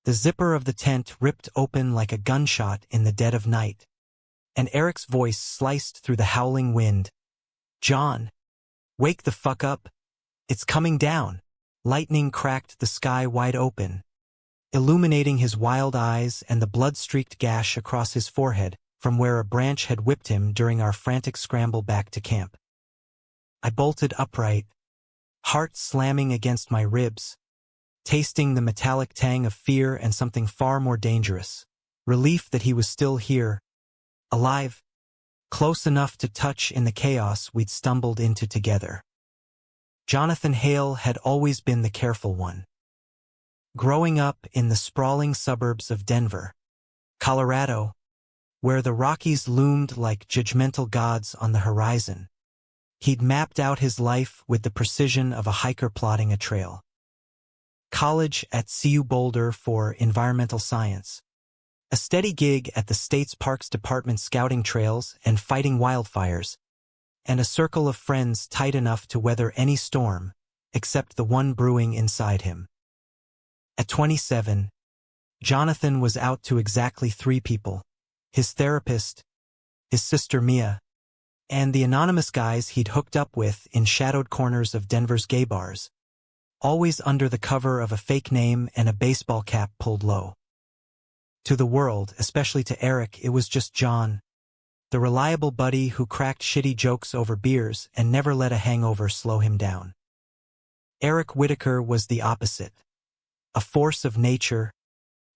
The zipper of the tent ripped open like a gunshot in the dead of night, and Eric's voice sliced through the howling wind. "John, wake the fuck up. It's coming down." Lightning cracked the sky wide open, illuminating his wild eyes and the blood-streaked gash across his forehead from where a branch had whipped him during our frantic scramble back to camp. I bolted upright, heart slamming against my ribs, tasting the metallic tang of fear and something far more dangerous, relief that he was still here, alive, close enough to touch in the chaos we'd stumbled into together. Jonathan Hale had always been the careful one. Growing up in the sprawling suburbs of Denver, Colorado, where the Rockies loomed like judgmental gods on the horizon, he'd mapped out his life with the precision of a hiker plotting a trail. College at CU Boulder for environmental science, a steady gig at the state's Parks Department scouting trails and fighting wildfires, and a circle of friends tight enough to weather any storm, except the one brewing inside him. At 27, Jonathan was out to exactly 3 people: his therapist, his sister Mia, and the anonymous guys he'd hooked up with in shadowed corners of Denver's gay bars, always under the cover of a fake name and a baseball cap pulled low. To the world, especially to Eric, it was just John, the reliable buddy who cracked shitty jokes over beers and never let a hangover slow him down. Eric Whitaker was the opposite. A force of nature,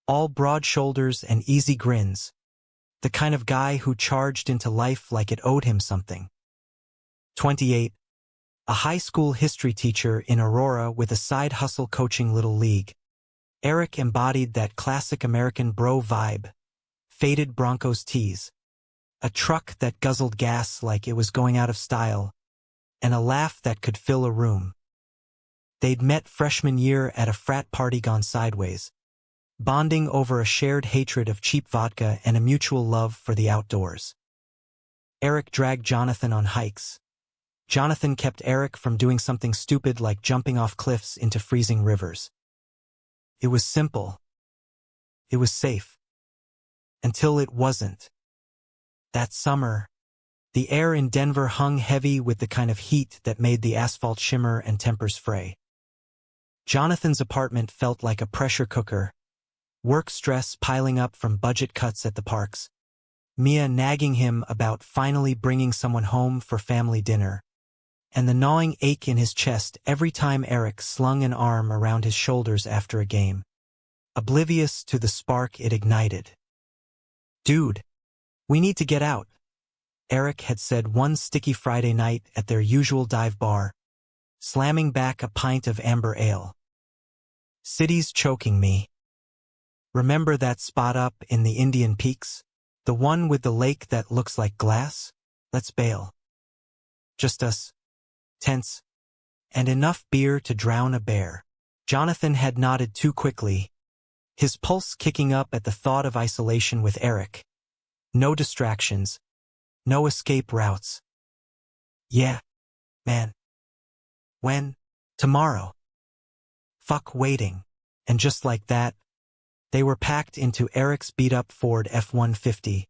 all broad shoulders and easy grins, the kind of guy who charged into life like it owed him something. 28, a high school history teacher in Aurora with a side hustle coaching Little League, Eric embodied that classic American bro vibe: faded Broncos tees, a truck that guzzled gas like it was going out of style, and a laugh that could fill a room. They'd met freshman year at a frat party gone sideways, bonding over a shared hatred of cheap vodka and a mutual love for the outdoors. Eric dragged Jonathan on hikes. Jonathan kept Eric from doing something stupid like jumping off cliffs into freezing rivers. It was simple. It was safe. Until it wasn't. That summer, the air in Denver hung heavy with the kind of heat that made the asphalt shimmer and tempers fray. Jonathan's apartment felt like a pressure cooker, work stress piling up from budget cuts at the parks, Mia nagging him about finally bringing someone home for family dinner, and the gnawing ache in his chest every time Eric slung an arm around his shoulders after a game, oblivious to the spark it ignited. "Dude, we need to get out," Eric had said one sticky Friday night at their usual dive bar, slamming back a pint of amber ale. "City's choking me. Remember that spot up in the Indian Peaks? The one with the lake that looks like glass? Let's bail. Just us, tents, and enough beer to drown a bear." Jonathan had nodded too quickly, his pulse kicking up at the thought of isolation with Eric. No distractions, no escape routes. "Yeah, man. When? Tomorrow." Fuck waiting. And just like that, they were packed into Eric's beat-up Ford F-150,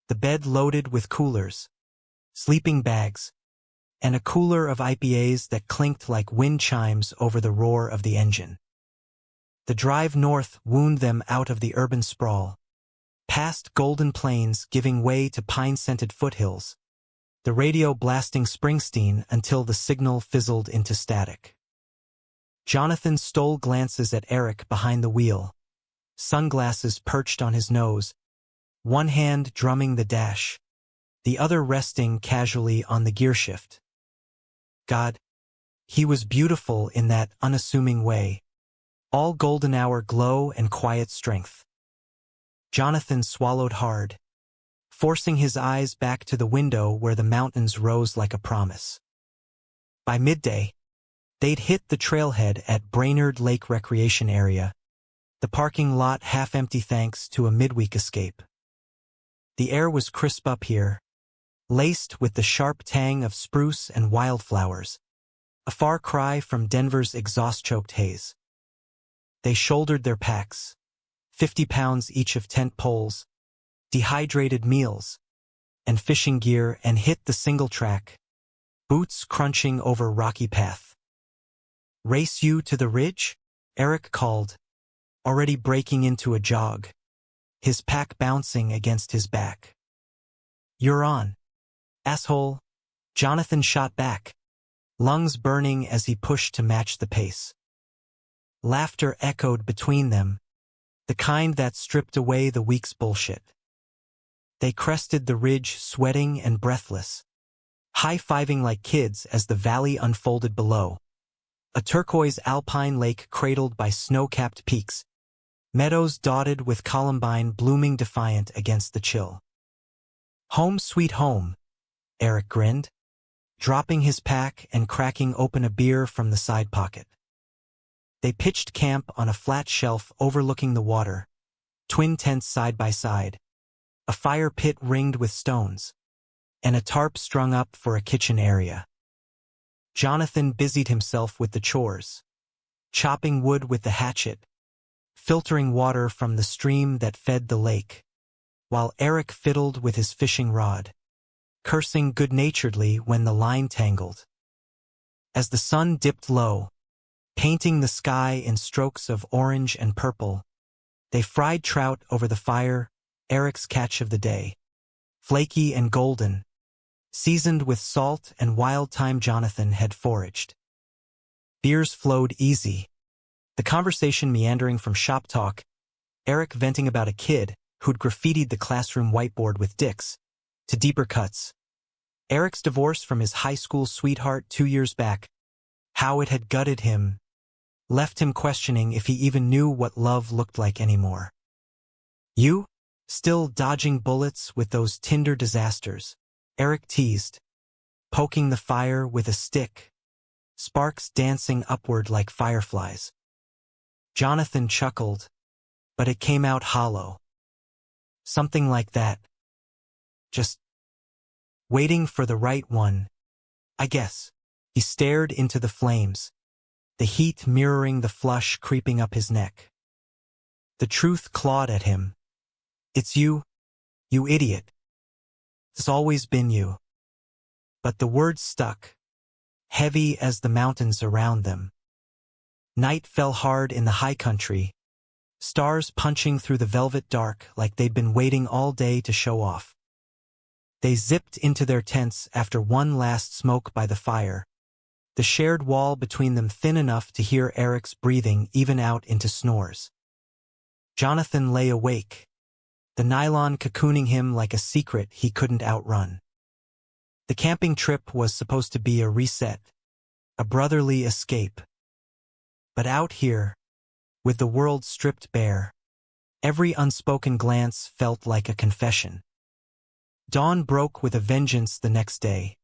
the bed loaded with coolers, sleeping bags, and a cooler of IPAs that clinked like wind chimes over the roar of the engine. The drive north wound them out of the urban sprawl, past golden plains giving way to pine-scented foothills, the radio blasting Springsteen until the signal fizzled into static. Jonathan stole glances at Eric behind the wheel, sunglasses perched on his nose, one hand drumming the dash, the other resting casually on the gearshift. God, he was beautiful in that unassuming way, all golden hour glow and quiet strength. Jonathan swallowed hard, forcing his eyes back to the window where the mountains rose like a promise. By midday, they'd hit the trailhead at Brainerd Lake Recreation Area, the parking lot half-empty thanks to a midweek escape. The air was crisp up here, laced with the sharp tang of spruce and wildflowers, a far cry from Denver's exhaust-choked haze. They shouldered their packs, 50 pounds each of tent poles, dehydrated meals, and fishing gear, and hit the single track, boots crunching over rocky path. "Race you to the ridge?" Eric called, already breaking into a jog, his pack bouncing against his back. "You're on, asshole," Jonathan shot back, lungs burning as he pushed to match the pace. Laughter echoed between them, the kind that stripped away the week's bullshit. They crested the ridge, sweating and breathless, high-fiving like kids as the valley unfolded below. A turquoise alpine lake cradled by snow-capped peaks, meadows dotted with columbine blooming defiant against the chill. "Home sweet home," Eric grinned, dropping his pack and cracking open a beer from the side pocket. They pitched camp on a flat shelf overlooking the water, twin tents side by side, a fire pit ringed with stones, and a tarp strung up for a kitchen area. Jonathan busied himself with the chores, chopping wood with the hatchet, filtering water from the stream that fed the lake, while Eric fiddled with his fishing rod, cursing good-naturedly when the line tangled. As the sun dipped low, painting the sky in strokes of orange and purple, they fried trout over the fire, Eric's catch of the day, flaky and golden, seasoned with salt and wild thyme Jonathan had foraged. Beers flowed easy, the conversation meandering from shop talk, Eric venting about a kid who'd graffitied the classroom whiteboard with dicks, to deeper cuts. Eric's divorce from his high school sweetheart 2 years back, how it had gutted him, left him questioning if he even knew what love looked like anymore. "You? Still dodging bullets with those Tinder disasters?" Eric teased, poking the fire with a stick, sparks dancing upward like fireflies. Jonathan chuckled, but it came out hollow. "Something like that. Just waiting for the right one, I guess." He stared into the flames, the heat mirroring the flush creeping up his neck. The truth clawed at him. "It's you, you idiot. It's always been you." But the words stuck, heavy as the mountains around them. Night fell hard in the high country, stars punching through the velvet dark like they'd been waiting all day to show off. They zipped into their tents after one last smoke by the fire, the shared wall between them thin enough to hear Eric's breathing even out into snores. Jonathan lay awake, the nylon cocooning him like a secret he couldn't outrun. The camping trip was supposed to be a reset, a brotherly escape. But out here, with the world stripped bare, every unspoken glance felt like a confession. Dawn broke with a vengeance the next day,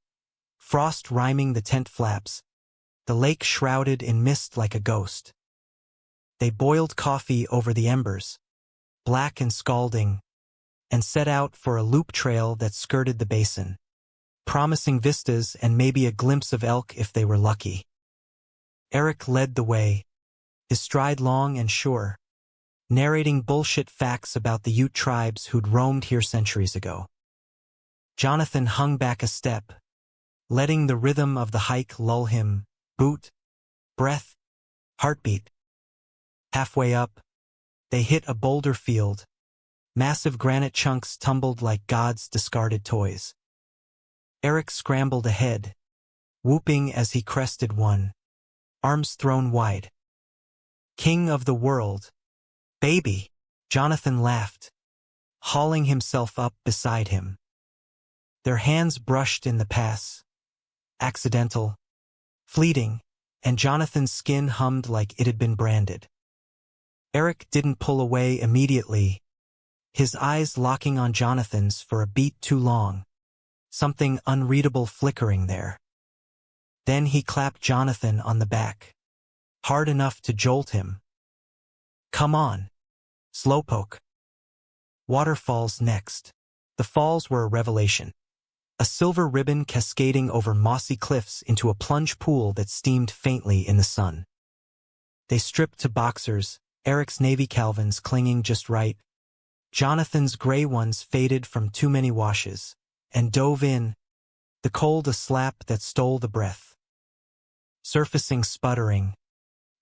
frost rhyming the tent flaps, the lake shrouded in mist like a ghost. They boiled coffee over the embers, black and scalding, and set out for a loop trail that skirted the basin, promising vistas and maybe a glimpse of elk if they were lucky. Eric led the way, his stride long and sure, narrating bullshit facts about the Ute tribes who'd roamed here centuries ago. Jonathan hung back a step, letting the rhythm of the hike lull him, boot, breath, heartbeat. Halfway up, they hit a boulder field. Massive granite chunks tumbled like God's discarded toys. Eric scrambled ahead, whooping as he crested one, arms thrown wide. "King of the world, baby," Jonathan laughed, hauling himself up beside him. Their hands brushed in the pass, accidental, fleeting, and Jonathan's skin hummed like it had been branded. Eric didn't pull away immediately, his eyes locking on Jonathan's for a beat too long, something unreadable flickering there. Then he clapped Jonathan on the back, hard enough to jolt him. "Come on, slowpoke." Waterfalls next. The falls were a revelation. A silver ribbon cascading over mossy cliffs into a plunge pool that steamed faintly in the sun. They stripped to boxers, Eric's navy Calvins clinging just right. Jonathan's gray ones faded from too many washes, and dove in, the cold a slap that stole the breath. Surfacing sputtering,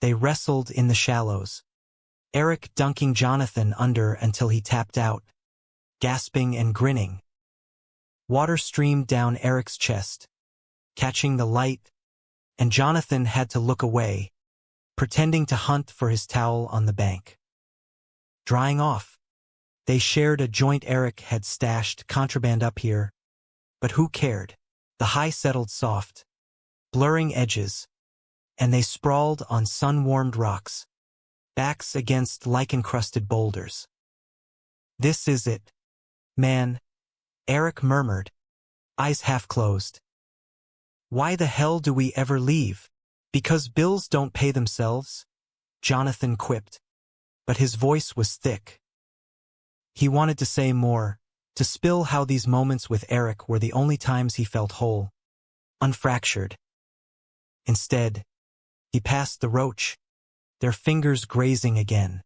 they wrestled in the shallows, Eric dunking Jonathan under until he tapped out, gasping and grinning. Water streamed down Eric's chest, catching the light, and Jonathan had to look away, pretending to hunt for his towel on the bank. Drying off, they shared a joint. Eric had stashed contraband up here, but who cared? The high settled soft, blurring edges, and they sprawled on sun-warmed rocks, backs against lichen-crusted boulders. "This is it, man," Eric murmured, eyes half closed. "Why the hell do we ever leave? Because bills don't pay themselves?" Jonathan quipped, but his voice was thick. He wanted to say more, to spill how these moments with Eric were the only times he felt whole, unfractured. Instead, he passed the roach, their fingers grazing again.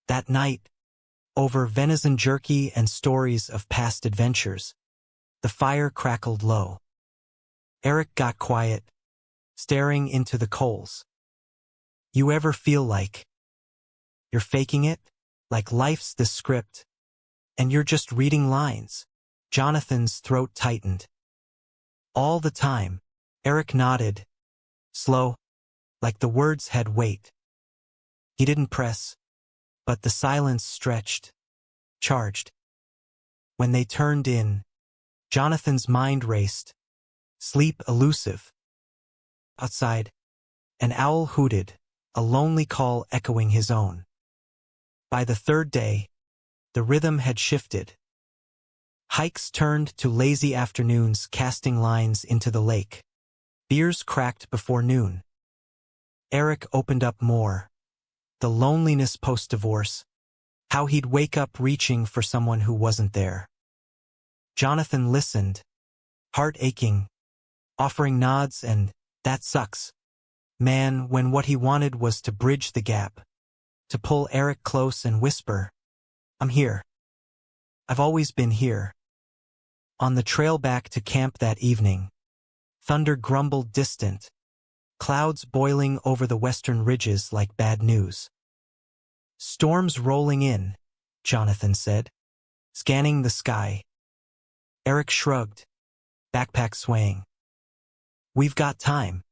That night, over venison jerky and stories of past adventures, the fire crackled low. Eric got quiet, staring into the coals. "You ever feel like you're faking it? Like life's the script, and you're just reading lines?" Jonathan's throat tightened. "All the time," Eric nodded, slow, like the words had weight. He didn't press, but the silence stretched, charged. When they turned in, Jonathan's mind raced, sleep elusive. Outside, an owl hooted, a lonely call echoing his own. By the third day, the rhythm had shifted. Hikes turned to lazy afternoons casting lines into the lake. Beers cracked before noon. Eric opened up more. The loneliness post-divorce, how he'd wake up reaching for someone who wasn't there. Jonathan listened, heart aching, offering nods and, "That sucks, man," when what he wanted was to bridge the gap, to pull Eric close and whisper, "I'm here. I've always been here." On the trail back to camp that evening, thunder grumbled distant, clouds boiling over the western ridges like bad news. "Storms rolling in," Jonathan said, scanning the sky. Eric shrugged, backpack swaying. "We've got time."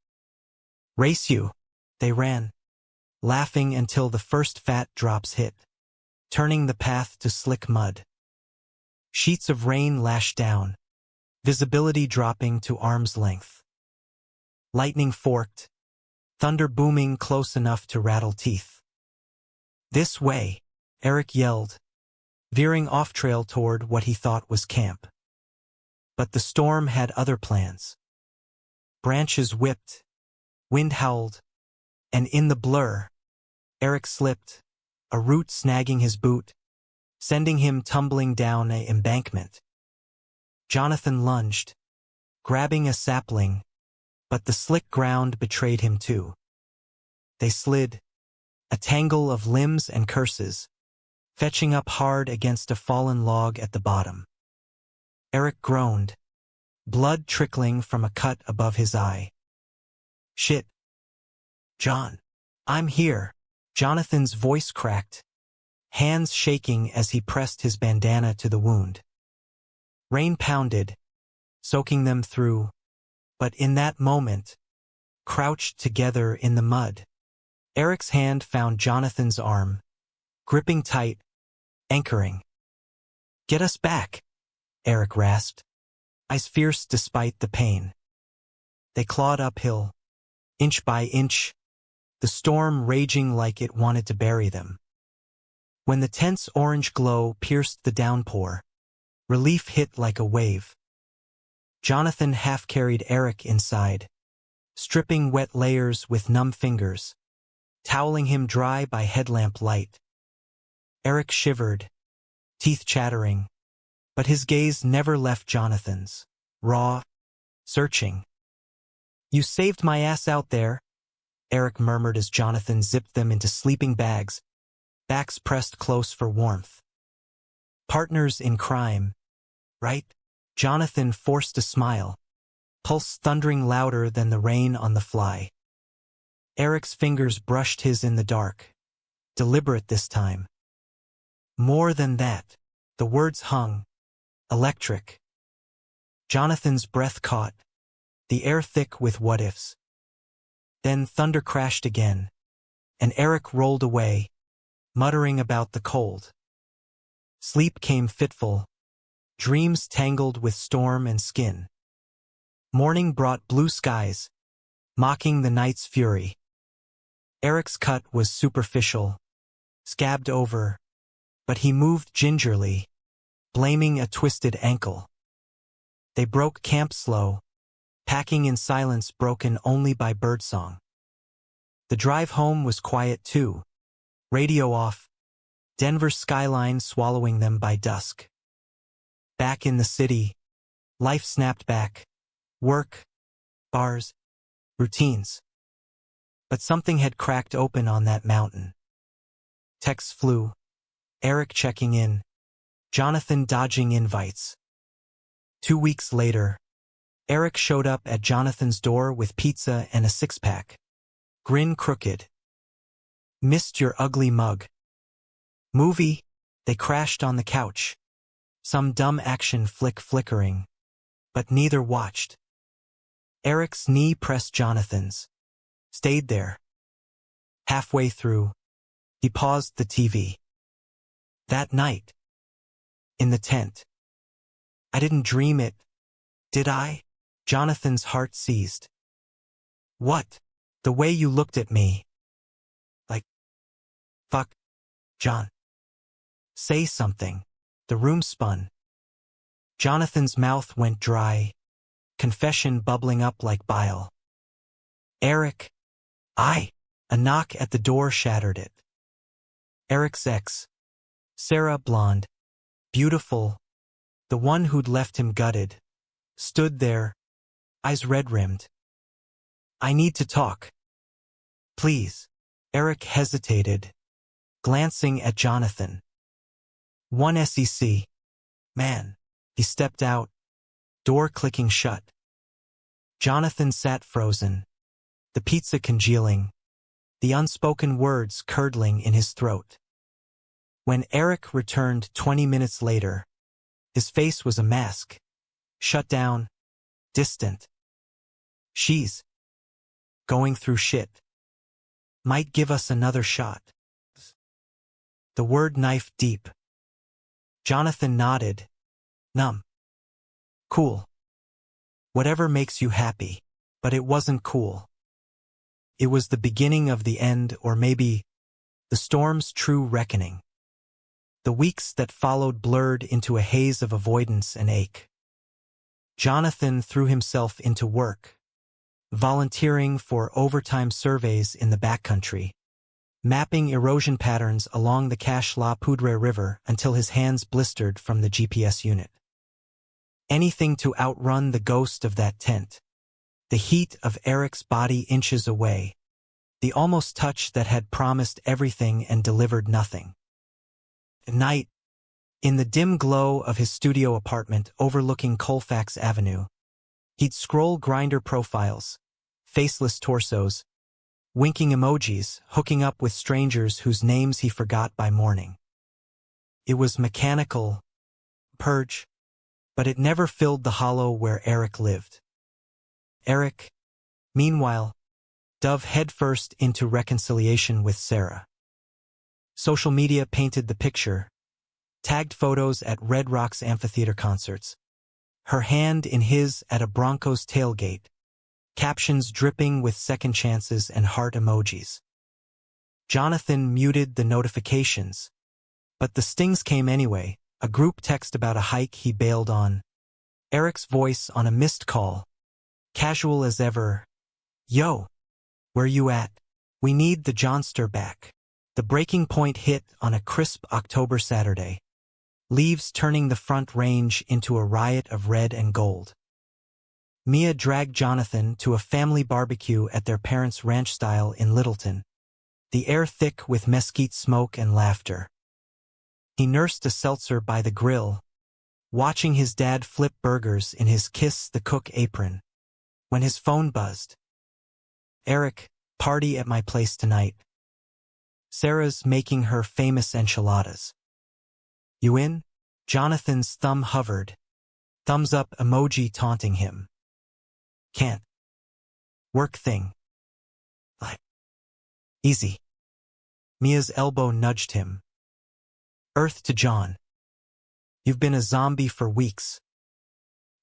"Race you." They ran, laughing until the first fat drops hit, turning the path to slick mud. Sheets of rain lashed down, visibility dropping to arm's length. Lightning forked, thunder booming close enough to rattle teeth. "This way," Eric yelled, veering off-trail toward what he thought was camp. But the storm had other plans. Branches whipped, wind howled, and in the blur, Eric slipped, a root snagging his boot, sending him tumbling down an embankment. Jonathan lunged, grabbing a sapling, but the slick ground betrayed him too. They slid, a tangle of limbs and curses, fetching up hard against a fallen log at the bottom. Eric groaned, blood trickling from a cut above his eye. "Shit. John. I'm here." Jonathan's voice cracked, hands shaking as he pressed his bandana to the wound. Rain pounded, soaking them through, but in that moment, crouched together in the mud, Eric's hand found Jonathan's arm, gripping tight, anchoring. "Get us back," Eric rasped, eyes fierce despite the pain. They clawed uphill, inch by inch, the storm raging like it wanted to bury them. When the tense orange glow pierced the downpour, relief hit like a wave. Jonathan half-carried Eric inside, stripping wet layers with numb fingers, toweling him dry by headlamp light. Eric shivered, teeth chattering, but his gaze never left Jonathan's, raw, searching. "You saved my ass out there," Eric murmured as Jonathan zipped them into sleeping bags, backs pressed close for warmth. Partners in crime, right? Jonathan forced a smile, pulse thundering louder than the rain on the fly. Eric's fingers brushed his in the dark, deliberate this time. More than that, the words hung, electric. Jonathan's breath caught, the air thick with what-ifs. Then thunder crashed again, and Eric rolled away, muttering about the cold. Sleep came fitful, dreams tangled with storm and skin. Morning brought blue skies, mocking the night's fury. Eric's cut was superficial, scabbed over, but he moved gingerly, blaming a twisted ankle. They broke camp slow, packing in silence broken only by birdsong. The drive home was quiet too, radio off, Denver's skyline swallowing them by dusk. Back in the city, life snapped back, work, bars, routines. But something had cracked open on that mountain. Texts flew, Eric checking in, Jonathan dodging invites. 2 weeks later, Eric showed up at Jonathan's door with pizza and a six-pack. Grin crooked. Missed your ugly mug. Movie? They crashed on the couch. Some dumb action flick flickering. But neither watched. Eric's knee pressed Jonathan's. Stayed there. Halfway through, he paused the TV. That night. In the tent. I didn't dream it, did I? Jonathan's heart seized. What? The way you looked at me. Like, fuck, John. Say something. The room spun. Jonathan's mouth went dry, confession bubbling up like bile. Eric, a knock at the door shattered it. Eric's ex, Sarah, blonde, beautiful, the one who'd left him gutted, stood there, eyes red-rimmed. I need to talk. Please. Eric hesitated, glancing at Jonathan. One sec. Man. He stepped out, door clicking shut. Jonathan sat frozen, the pizza congealing, the unspoken words curdling in his throat. When Eric returned 20 minutes later, his face was a mask, shut down, distant. She's going through shit. Might give us another shot. The word knifed deep. Jonathan nodded, numb. Cool. Whatever makes you happy. But it wasn't cool. It was the beginning of the end, or maybe the storm's true reckoning. The weeks that followed blurred into a haze of avoidance and ache. Jonathan threw himself into work, volunteering for overtime surveys in the backcountry, mapping erosion patterns along the Cache La Poudre River until his hands blistered from the GPS unit. Anything to outrun the ghost of that tent. The heat of Eric's body inches away. The almost touch that had promised everything and delivered nothing. At night, in the dim glow of his studio apartment overlooking Colfax Avenue, he'd scroll Grindr profiles, faceless torsos, winking emojis, hooking up with strangers whose names he forgot by morning. It was mechanical, purge, but it never filled the hollow where Eric lived. Eric, meanwhile, dove headfirst into reconciliation with Sarah. Social media painted the picture, tagged photos at Red Rocks amphitheater concerts, her hand in his at a Broncos tailgate, captions dripping with second chances and heart emojis. Jonathan muted the notifications, but the stings came anyway, a group text about a hike he bailed on, Eric's voice on a missed call, casual as ever. Yo, where you at? We need the Johnster back. The breaking point hit on a crisp October Saturday, leaves turning the Front Range into a riot of red and gold. Mia dragged Jonathan to a family barbecue at their parents' ranch style in Littleton, the air thick with mesquite smoke and laughter. He nursed a seltzer by the grill, watching his dad flip burgers in his Kiss the Cook apron, when his phone buzzed. "Eric, party at my place tonight. Sarah's making her famous enchiladas. You in?" Jonathan's thumb hovered, thumbs up emoji taunting him. "Can't. Work thing. Like. Easy." Mia's elbow nudged him. "Earth to John. You've been a zombie for weeks."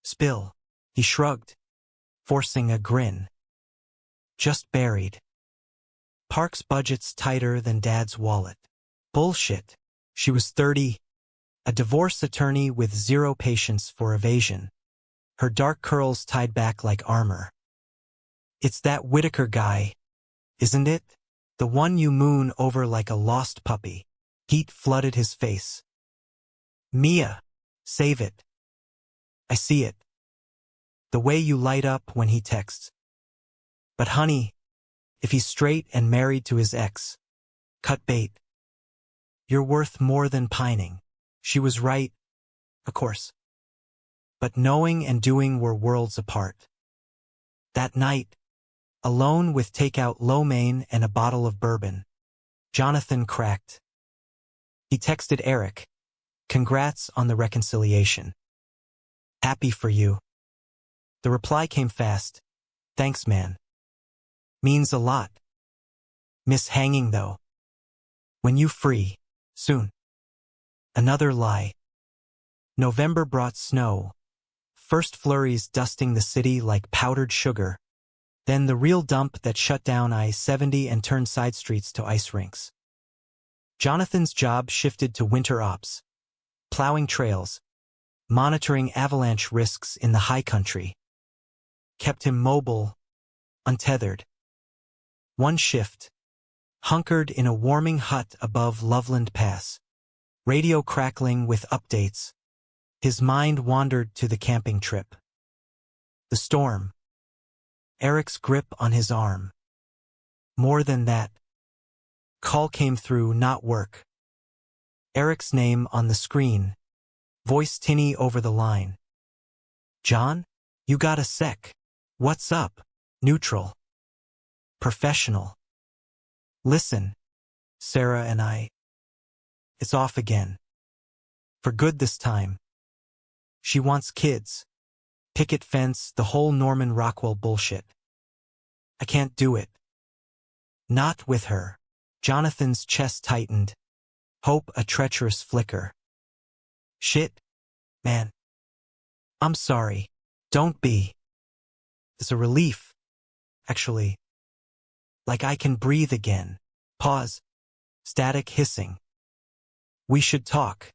"Spill." He shrugged, forcing a grin. "Just buried. Park's budget's tighter than Dad's wallet." Bullshit. She was 30, a divorce attorney with zero patience for evasion, her dark curls tied back like armor. "It's that Whitaker guy, isn't it? The one you moon over like a lost puppy." Heat flooded his face. "Mia, save it. I see it. The way you light up when he texts. But honey, if he's straight and married to his ex, cut bait. You're worth more than pining." She was right, of course. But knowing and doing were worlds apart. That night, alone with takeout lo mein and a bottle of bourbon, Jonathan cracked. He texted Eric, "Congrats on the reconciliation. Happy for you." The reply came fast. "Thanks, man. Means a lot. Miss hanging though. When you free, soon." Another lie. November brought snow, first flurries dusting the city like powdered sugar, then the real dump that shut down I-70 and turned side streets to ice rinks. Jonathan's job shifted to winter ops, plowing trails, monitoring avalanche risks in the high country. Kept him mobile, untethered. One shift, hunkered in a warming hut above Loveland Pass, radio crackling with updates, his mind wandered to the camping trip. The storm. Eric's grip on his arm. More than that. Call came through, not work. Eric's name on the screen, voice tinny over the line. "John, you got a sec. What's up?" Neutral. Professional. "Listen, Sarah and I. It's off again. For good this time. She wants kids. Picket fence, the whole Norman Rockwell bullshit. I can't do it. Not with her." Jonathan's chest tightened. Hope a treacherous flicker. "Shit, man. I'm sorry. Don't be. It's a relief. Actually. Like I can breathe again." Pause. Static hissing. "We should talk.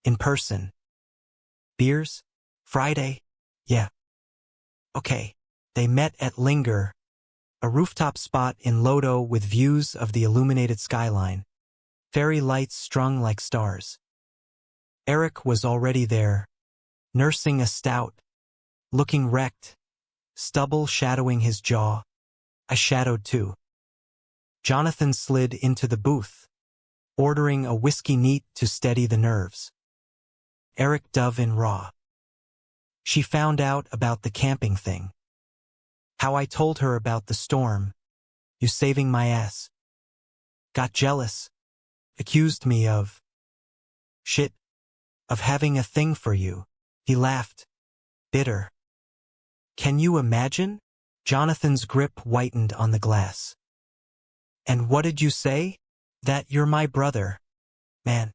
In person. Beers? Friday? Yeah. Okay." They met at Linger, a rooftop spot in Lodo with views of the illuminated skyline, fairy lights strung like stars. Eric was already there, nursing a stout, looking wrecked, stubble shadowing his jaw. I shadowed too. Jonathan slid into the booth, ordering a whiskey neat to steady the nerves. Eric dove in raw. "She found out about the camping thing. How I told her about the storm. You saving my ass. Got jealous. Accused me of shit. Of having a thing for you." He laughed. Bitter. "Can you imagine?" Jonathan's grip whitened on the glass. "And what did you say?" "That you're my brother. Man."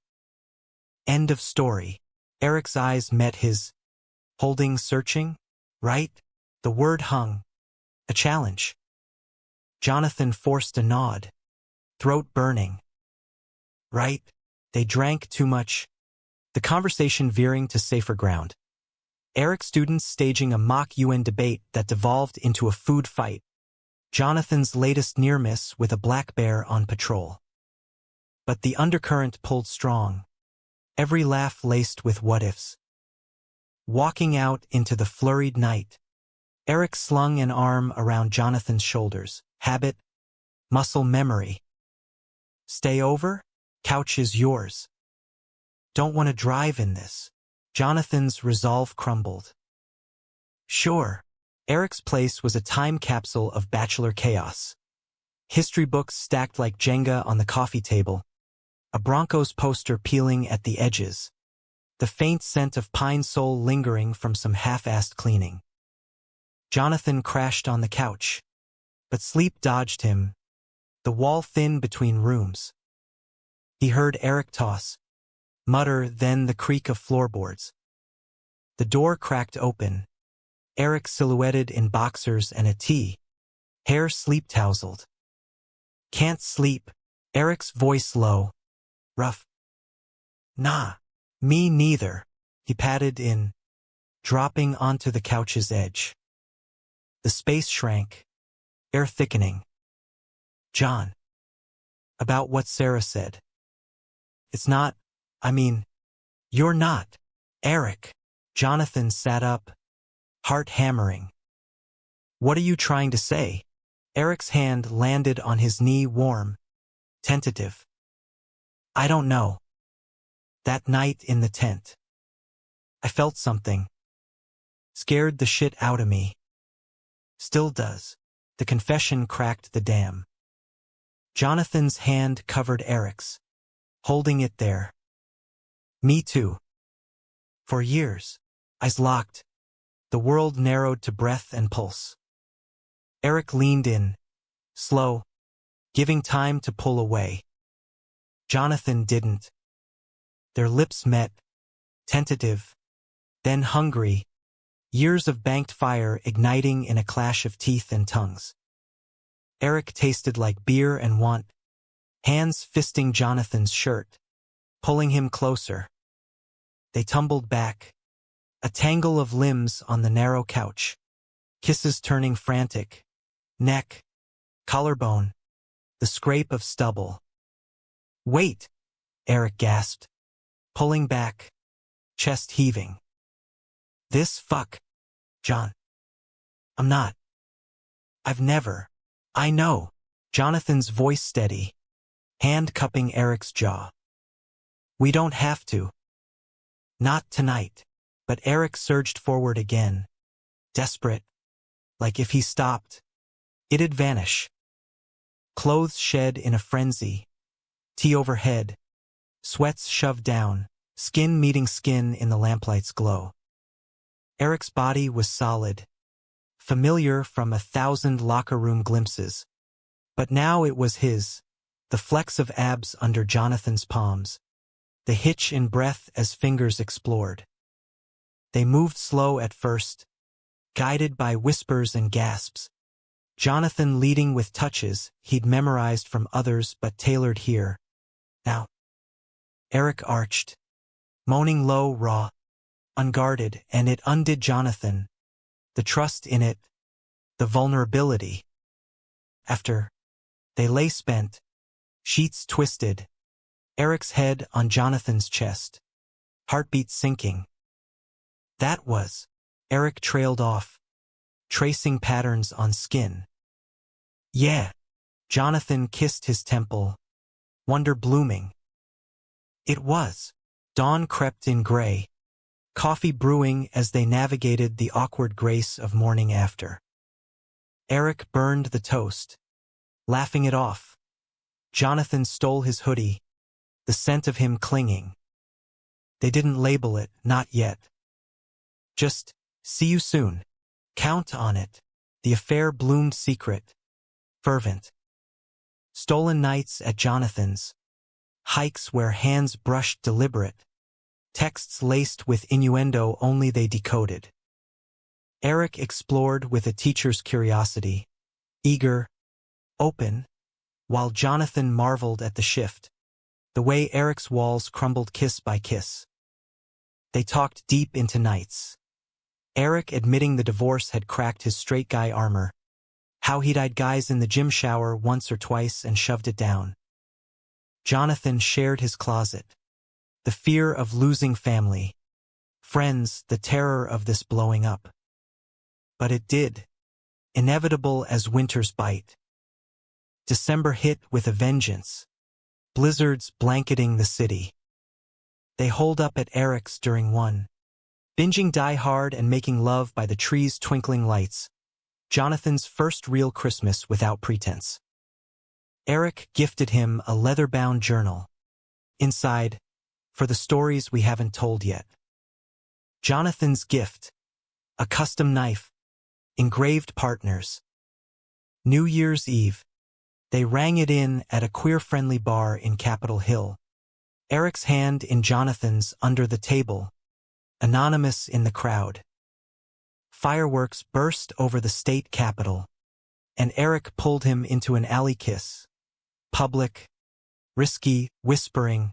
End of story. Eric's eyes met his. Holding, searching. Right? The word hung. A challenge. Jonathan forced a nod. Throat burning. Right? They drank too much. The conversation veering to safer ground. Eric students staging a mock UN debate that devolved into a food fight. Jonathan's latest near-miss with a black bear on patrol. But the undercurrent pulled strong. Every laugh laced with what-ifs. Walking out into the flurried night, Eric slung an arm around Jonathan's shoulders. Habit, muscle memory. Stay over? Couch is yours. Don't want to drive in this. Jonathan's resolve crumbled. Sure. Eric's place was a time capsule of bachelor chaos. History books stacked like Jenga on the coffee table. A Broncos poster peeling at the edges. The faint scent of pine sol lingering from some half-assed cleaning. Jonathan crashed on the couch. But sleep dodged him, the wall thin between rooms. He heard Eric toss, mutter, then the creak of floorboards. The door cracked open. Eric silhouetted in boxers and a tee, hair sleep-tousled. Can't sleep. Eric's voice low, rough. Nah, me neither, he patted in, dropping onto the couch's edge. The space shrank, air thickening. John. About what Sarah said. It's not, you're not. Eric. Jonathan sat up, heart hammering. What are you trying to say? Eric's hand landed on his knee, warm, tentative. I don't know. That night in the tent. I felt something. Scared the shit out of me. Still does. The confession cracked the dam. Jonathan's hand covered Eric's, holding it there. Me too. For years. Eyes locked. The world narrowed to breath and pulse. Eric leaned in, slow, giving time to pull away. Jonathan didn't. Their lips met, tentative, then hungry, years of banked fire igniting in a clash of teeth and tongues. Eric tasted like beer and want, hands fisting Jonathan's shirt, pulling him closer. They tumbled back, a tangle of limbs on the narrow couch, kisses turning frantic, neck, collarbone, the scrape of stubble. Wait, Eric gasped, pulling back, chest heaving. This fuck, John. I'm not. I've never. I know. Jonathan's voice steady, hand cupping Eric's jaw. We don't have to. Not tonight. But Eric surged forward again, desperate, like if he stopped, it'd vanish. Clothes shed in a frenzy, tea overhead, sweats shoved down, skin meeting skin in the lamplight's glow. Eric's body was solid, familiar from 1,000 locker room glimpses. But now it was his, the flecks of abs under Jonathan's palms, the hitch in breath as fingers explored. They moved slow at first, guided by whispers and gasps. Jonathan leading with touches he'd memorized from others but tailored here. Now. Eric arched, moaning low, raw, unguarded, and it undid Jonathan. The trust in it, the vulnerability. After, they lay spent, sheets twisted, Eric's head on Jonathan's chest, heartbeat sinking. That was. Eric trailed off, tracing patterns on skin. Yeah. Jonathan kissed his temple, wonder blooming. It was. Dawn crept in gray, coffee brewing as they navigated the awkward grace of morning after. Eric burned the toast, laughing it off. Jonathan stole his hoodie, the scent of him clinging. They didn't label it, not yet. Just, see you soon. Count on it. The affair bloomed secret, fervent. Stolen nights at Jonathan's, hikes where hands brushed deliberate, texts laced with innuendo only they decoded. Eric explored with a teacher's curiosity, eager, open, while Jonathan marveled at the shift, the way Eric's walls crumbled kiss by kiss. They talked deep into nights. Eric admitting the divorce had cracked his straight guy armor, how he'd eyed guys in the gym shower once or twice and shoved it down. Jonathan shared his closet, the fear of losing family, friends, the terror of this blowing up. But it did. Inevitable as winter's bite. December hit with a vengeance. Blizzards blanketing the city. They holed up at Eric's during one. Binging Die Hard and making love by the tree's twinkling lights. Jonathan's first real Christmas without pretense. Eric gifted him a leather-bound journal. Inside, for the stories we haven't told yet. Jonathan's gift. A custom knife. Engraved partners. New Year's Eve. They rang it in at a queer-friendly bar in Capitol Hill. Eric's hand in Jonathan's under the table. Anonymous in the crowd. Fireworks burst over the state capitol. And Eric pulled him into an alley kiss. Public. Risky, whispering.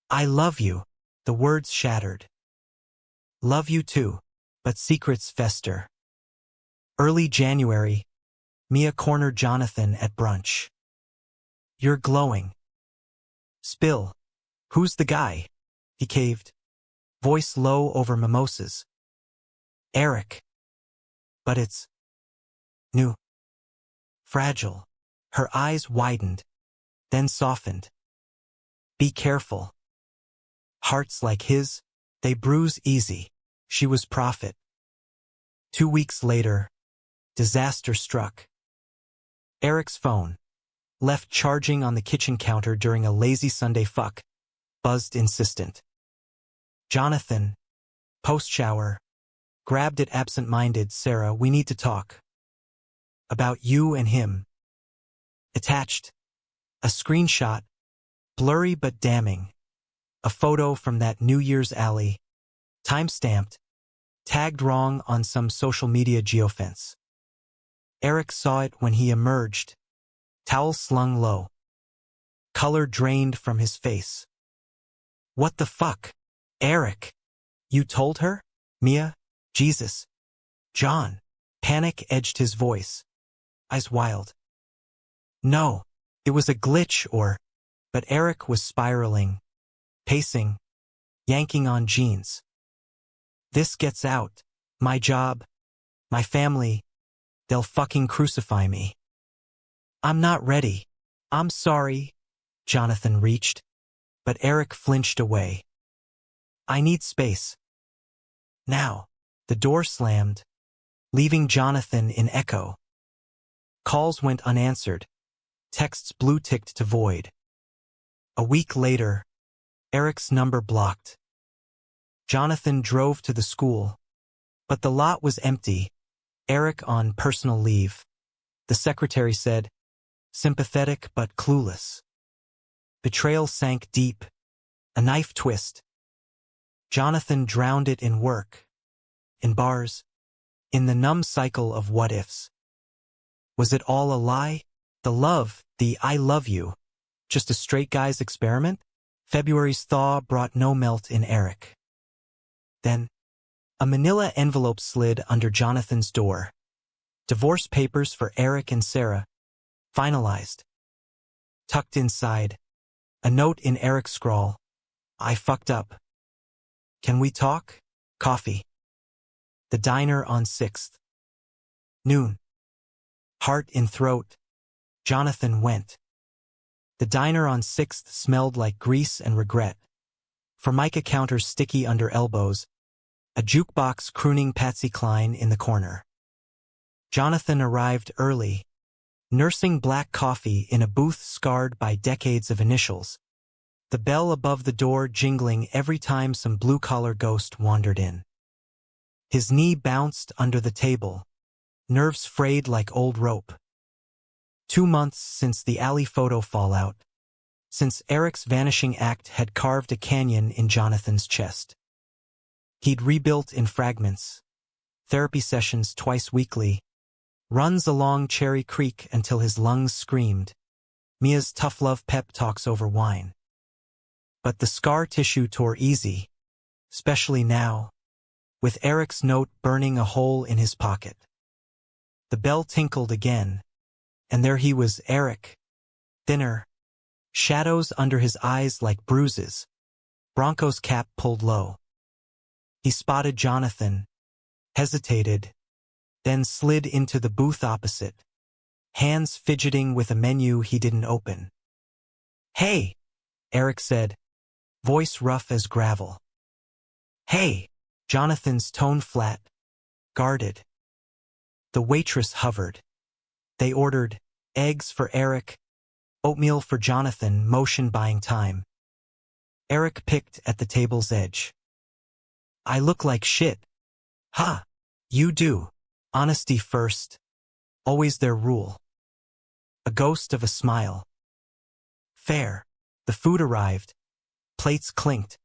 I love you. The words shattered. Love you too. But secrets fester. Early January. Mia cornered Jonathan at brunch. You're glowing. Spill. Who's the guy? He caved. Voice low over mimosas. Eric. But it's new. Fragile. Her eyes widened, then softened. Be careful. Hearts like his, they bruise easy. She was prophet. 2 weeks later, disaster struck. Eric's phone, left charging on the kitchen counter during a lazy Sunday fuck, buzzed insistent. Jonathan, post-shower, grabbed it absent-minded. Sarah, we need to talk. About you and him. Attached. A screenshot, blurry but damning. A photo from that New Year's alley. Time-stamped. Tagged wrong on some social media geofence. Eric saw it when he emerged. Towel slung low. Color drained from his face. What the fuck? Eric. You told her? Mia? Jesus. John. Panic edged his voice. Eyes wild. No. It was a glitch But Eric was spiraling. Pacing. Yanking on jeans. This gets out. My job. My family. They'll fucking crucify me. I'm not ready. I'm sorry. Jonathan reached. But Eric flinched away. I need space. Now. The door slammed, leaving Jonathan in echo. Calls went unanswered. Texts blue-ticked to void. A week later, Eric's number blocked. Jonathan drove to the school, but the lot was empty. Eric on personal leave. The secretary said, sympathetic but clueless. Betrayal sank deep. A knife twist. Jonathan drowned it in work. In bars. In the numb cycle of what-ifs. Was it all a lie? The love, the I love you. Just a straight guy's experiment? February's thaw brought no melt in Eric. Then, a manila envelope slid under Jonathan's door. Divorce papers for Eric and Sarah. Finalized. Tucked inside. A note in Eric's scrawl. I fucked up. Can we talk? Coffee. The diner on 6th. Noon. Heart in throat. Jonathan went. The diner on 6th smelled like grease and regret. Formica counters sticky under elbows. A jukebox crooning Patsy Cline in the corner. Jonathan arrived early, nursing black coffee in a booth scarred by decades of initials. The bell above the door jingling every time some blue-collar ghost wandered in. His knee bounced under the table, nerves frayed like old rope. 2 months since the alley photo fallout, since Eric's vanishing act had carved a canyon in Jonathan's chest. He'd rebuilt in fragments, therapy sessions twice weekly, runs along Cherry Creek until his lungs screamed, Mia's tough love pep talks over wine. But the scar tissue tore easy, especially now, with Eric's note burning a hole in his pocket. The bell tinkled again, and there he was, Eric, thinner, shadows under his eyes like bruises, Bronco's cap pulled low. He spotted Jonathan, hesitated, then slid into the booth opposite, hands fidgeting with a menu he didn't open. "Hey," Eric said, voice rough as gravel. "Hey," Jonathan's tone flat, guarded. The waitress hovered. They ordered eggs for Eric, oatmeal for Jonathan, motion buying time. Eric picked at the table's edge. "I look like shit." "Ha! You do. Honesty first. Always their rule." A ghost of a smile. "Fair." The food arrived. Plates clinked,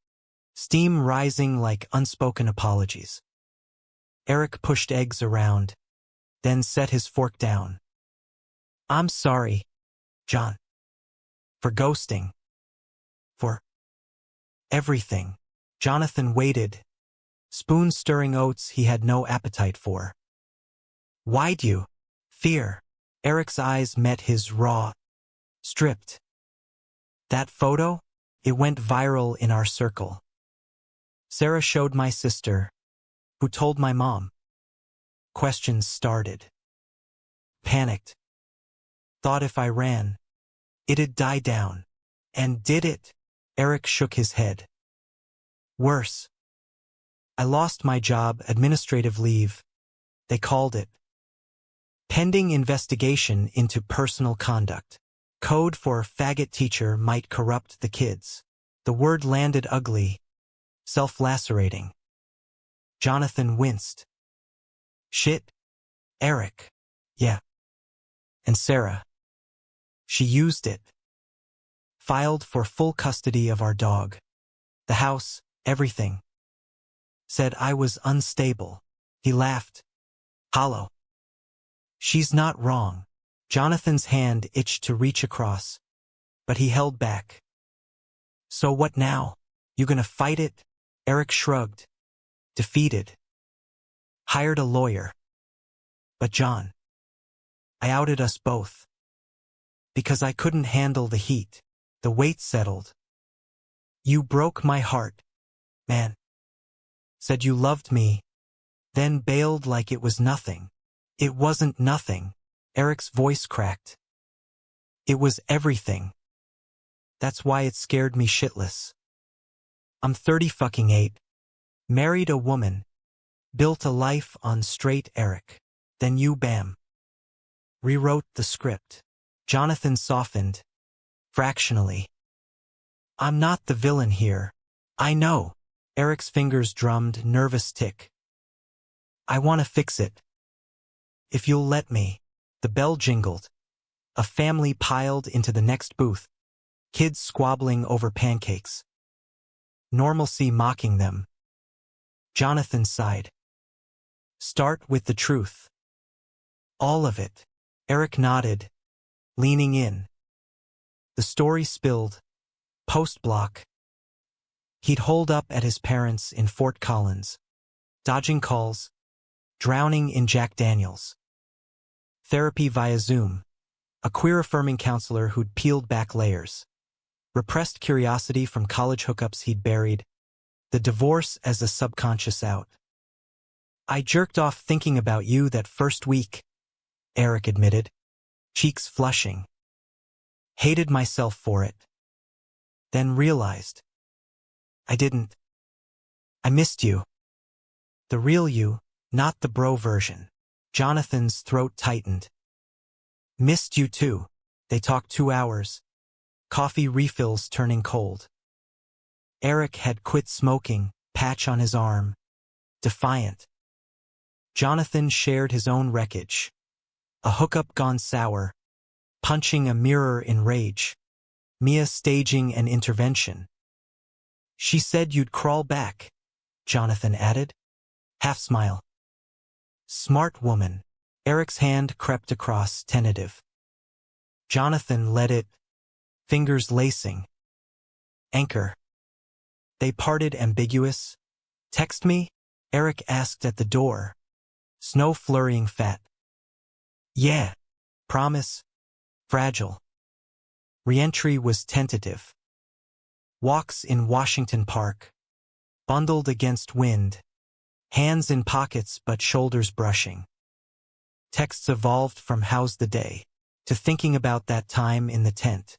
steam rising like unspoken apologies. Eric pushed eggs around, then set his fork down. "I'm sorry, John. For ghosting. For everything." Jonathan waited, spoon stirring oats he had no appetite for. "Why'd you?" "Fear." Eric's eyes met his raw, stripped. "That photo? It went viral in our circle. Sarah showed my sister, who told my mom." Questions started. Panicked. Thought if I ran, it'd die down. "And did it?" Eric shook his head. "Worse. I lost my job, administrative leave. They called it pending investigation into personal conduct. Code for faggot teacher might corrupt the kids." The word landed ugly, self-lacerating. Jonathan winced. "Shit, Eric." "Yeah. And Sarah. She used it. Filed for full custody of our dog. The house, everything. Said I was unstable." He laughed. Hollow. "She's not wrong." Jonathan's hand itched to reach across, but he held back. "So what now? You gonna fight it?" Eric shrugged, defeated. "Hired a lawyer." "But John, I outed us both. Because I couldn't handle the heat." The weight settled. "You broke my heart, man. Said you loved me, then bailed like it was nothing." "It wasn't nothing." Eric's voice cracked. "It was everything. That's why it scared me shitless. I'm 30-fucking-8, married a woman, built a life on straight Eric. Then you bam. Rewrote the script." Jonathan softened, fractionally. "I'm not the villain here. I know." Eric's fingers drummed, nervous tick. "I want to fix it. If you'll let me." The bell jingled. A family piled into the next booth, kids squabbling over pancakes. Normalcy mocking them. Jonathan sighed. "Start with the truth." "All of it." Eric nodded, leaning in. The story spilled. Post-block. He'd holed up at his parents' in Fort Collins, dodging calls, drowning in Jack Daniels. Therapy via Zoom. A queer-affirming counselor who'd peeled back layers. Repressed curiosity from college hookups he'd buried. The divorce as a subconscious out. "I jerked off thinking about you that first week," Eric admitted, cheeks flushing. "Hated myself for it. Then realized I didn't. I missed you. The real you, not the bro version." Jonathan's throat tightened. "Missed you too." They talked 2 hours, coffee refills turning cold. Eric had quit smoking, patch on his arm, defiant. Jonathan shared his own wreckage. A hookup gone sour, punching a mirror in rage. Mia staging an intervention. "She said you'd crawl back," Jonathan added. Half smile. "Smart woman." Eric's hand crept across, tentative. Jonathan let it, fingers lacing. "Anchor." They parted ambiguous. "Text me?" Eric asked at the door, snow flurrying fat. "Yeah. Promise. Fragile." Reentry was tentative. Walks in Washington Park. Bundled against wind. Hands in pockets but shoulders brushing. Texts evolved from "How's the day?" to "Thinking about that time in the tent."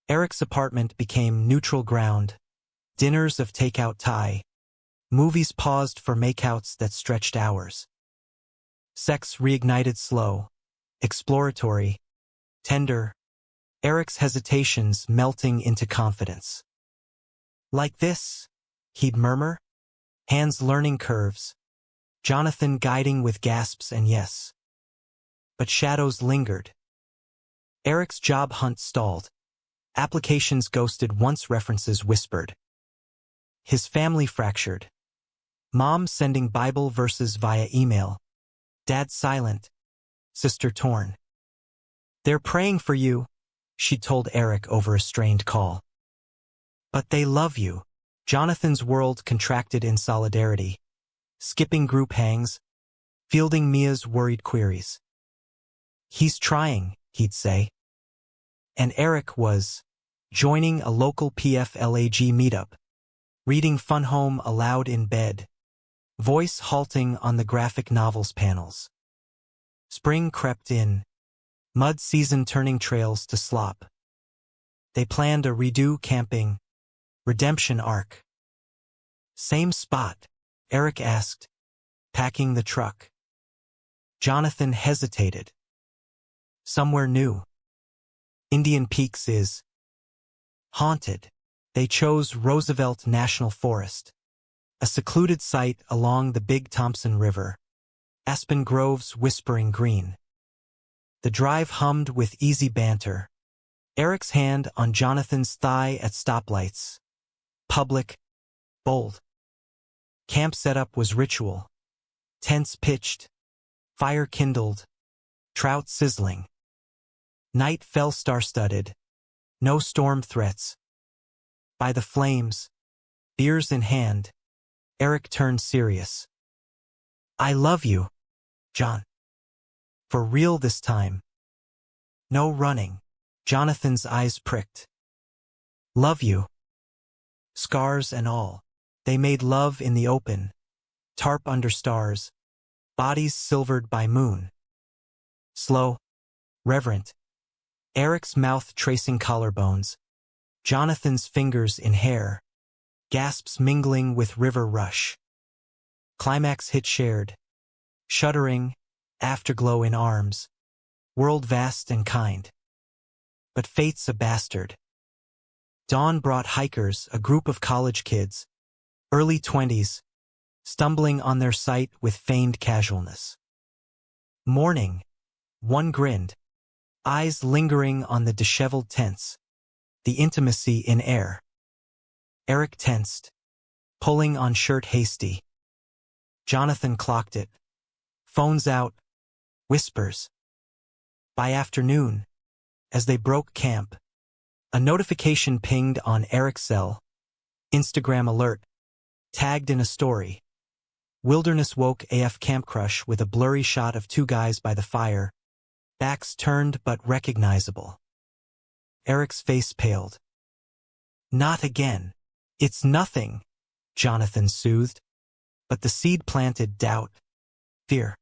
Eric's apartment became neutral ground, dinners of takeout Thai, movies paused for makeouts that stretched hours. Sex reignited slow, exploratory, tender, Eric's hesitations melting into confidence. "Like this," he'd murmur, hands learning curves, Jonathan guiding with gasps and yes. But shadows lingered. Eric's job hunt stalled. Applications ghosted once references whispered. His family fractured. Mom sending Bible verses via email. Dad silent. Sister torn. "They're praying for you," she told Eric over a strained call. "But they love you." Jonathan's world contracted in solidarity, skipping group hangs, fielding Mia's worried queries. "He's trying," he'd say. And Eric was joining a local PFLAG meetup, reading Fun Home aloud in bed, voice halting on the graphic novels panels. Spring crept in, mud season turning trails to slop. They planned a redo camping, redemption arc. "Same spot?" Eric asked, packing the truck. Jonathan hesitated. "Somewhere new. Indian Peaks is haunted." They chose Roosevelt National Forest, a secluded site along the Big Thompson River, aspen groves whispering green. The drive hummed with easy banter, Eric's hand on Jonathan's thigh at stoplights. Public, bold. Camp setup was ritual. Tents pitched, fire kindled, trout sizzling. Night fell star-studded, no storm threats. By the flames, beers in hand, Eric turned serious. "I love you, John. For real this time. No running." Jonathan's eyes pricked. "Love you." Scars and all, they made love in the open, tarp under stars, bodies silvered by moon. Slow, reverent, Eric's mouth tracing collarbones, Jonathan's fingers in hair, gasps mingling with river rush. Climax hit shared, shuddering, afterglow in arms, world vast and kind. But fate's a bastard. Dawn brought hikers, a group of college kids, early 20s, stumbling on their site with feigned casualness. Morning, one grinned, eyes lingering on the disheveled tents, the intimacy in air. Eric tensed, pulling on shirt hasty. Jonathan clocked it. Phones out, whispers. By afternoon, as they broke camp, a notification pinged on Eric's cell. Instagram alert, tagged in a story. Wilderness woke AF camp crush with a blurry shot of two guys by the fire, backs turned but recognizable. Eric's face paled. "Not again." "It's nothing," Jonathan soothed, but the seed planted doubt, fear.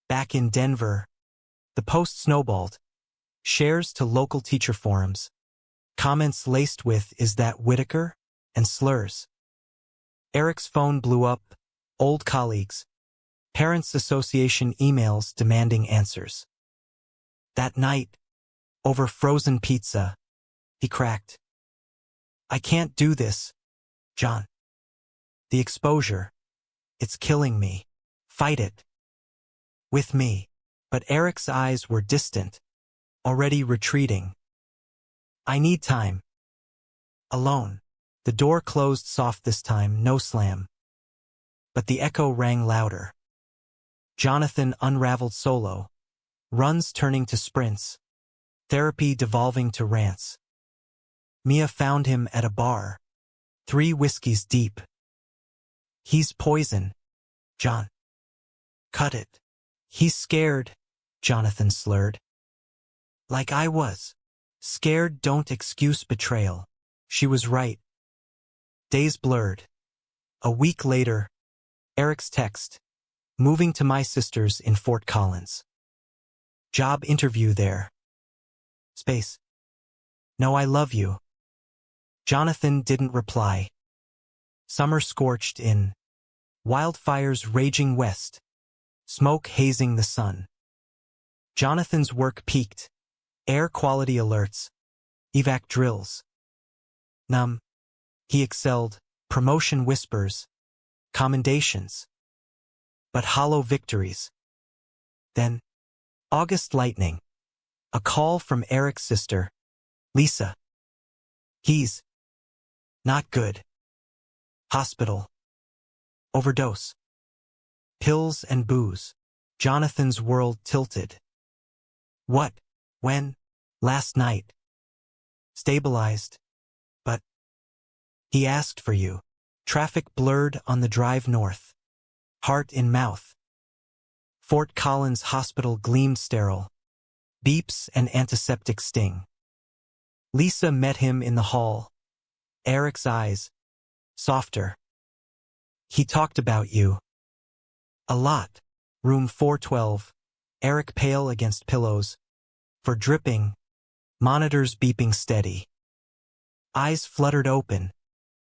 Back in Denver, the post snowballed. Shares to local teacher forums. Comments laced with "Is that Whitaker?" and slurs. Eric's phone blew up, old colleagues, Parents Association emails demanding answers. That night, over frozen pizza, he cracked. "I can't do this, John. The exposure, it's killing me. Fight it. With me." But Eric's eyes were distant, already retreating. "I need time. Alone." The door closed soft this time, no slam. But the echo rang louder. Jonathan unraveled solo, runs turning to sprints, therapy devolving to rants. Mia found him at a bar, 3 whiskeys deep. "He's poison, John. Cut it." "He's scared," Jonathan slurred. "Like I was." Scared don't excuse betrayal. She was right. Days blurred. A week later, Eric's text. Moving to my sister's in Fort Collins. Job interview there. Space. No, I love you. Jonathan didn't reply. Summer scorched in. Wildfires raging west. Smoke hazing the sun. Jonathan's work peaked. Air quality alerts. Evac drills. Numb. He excelled. Promotion whispers. Commendations. But hollow victories. Then, August lightning. A call from Eric's sister, Lisa. He's not good. Hospital. Overdose. Pills and booze. Jonathan's world tilted. What? When? Last night. Stabilized. But he asked for you. Traffic blurred on the drive north. Heart in mouth. Fort Collins Hospital gleamed sterile. Beeps and antiseptic sting. Lisa met him in the hall. Eric's eyes. Softer. He talked about you. A lot. Room 412. Eric pale against pillows. For dripping. Monitors beeping steady. Eyes fluttered open.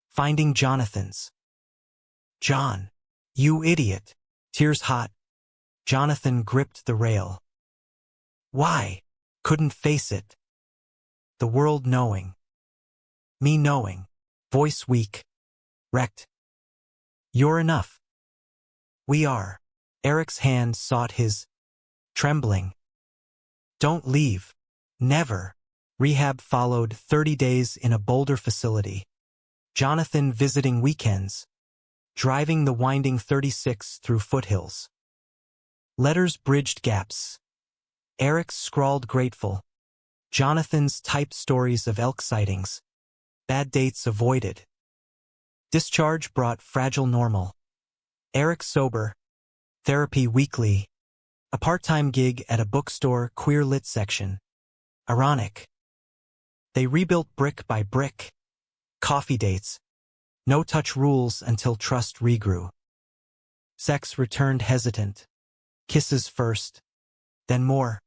Finding Jonathan's. John. You idiot. Tears hot. Jonathan gripped the rail. Why? Couldn't face it. The world knowing. Me knowing. Voice weak. Wrecked. You're enough. We are. Eric's hand sought his. Trembling. Don't leave. Never. Rehab followed 30 days in a Boulder facility. Jonathan visiting weekends. Driving the winding 36 through foothills. Letters bridged gaps. Eric scrawled grateful. Jonathan's typed stories of elk sightings. Bad dates avoided. Discharge brought fragile normal. Eric sober. Therapy weekly. A part-time gig at a bookstore queer lit section. Ironic. They rebuilt brick by brick. Coffee dates. No-touch rules until trust regrew. Sex returned hesitant. Kisses first. Then more.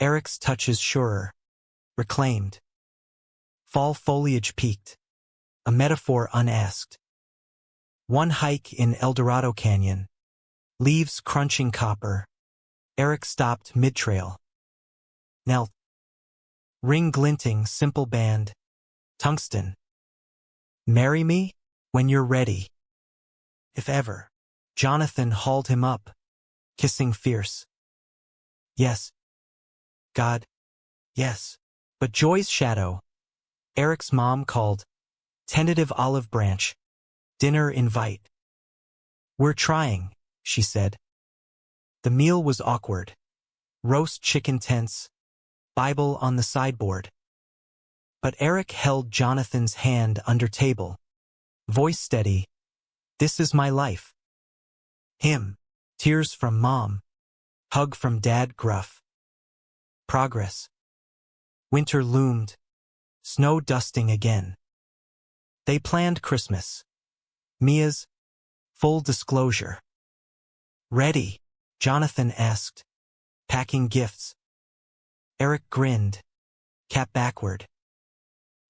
Eric's touches surer. Reclaimed. Fall foliage peaked. A metaphor unasked. One hike in El Dorado Canyon. Leaves crunching copper. Eric stopped mid-trail. Knelt. Ring glinting, simple band. Tungsten. Marry me? When you're ready. If ever. Jonathan hauled him up. Kissing fierce. Yes. God. Yes. But Joy's shadow. Eric's mom called. Tentative olive branch. Dinner invite. We're trying, she said. The meal was awkward. Roast chicken tense. Bible on the sideboard. But Eric held Jonathan's hand under table. Voice steady. This is my life. Him. Tears from mom. Hug from dad gruff. Progress. Winter loomed. Snow dusting again. They planned Christmas. Mia's. Full disclosure. Ready? Jonathan asked. Packing gifts. Eric grinned. Cap backward.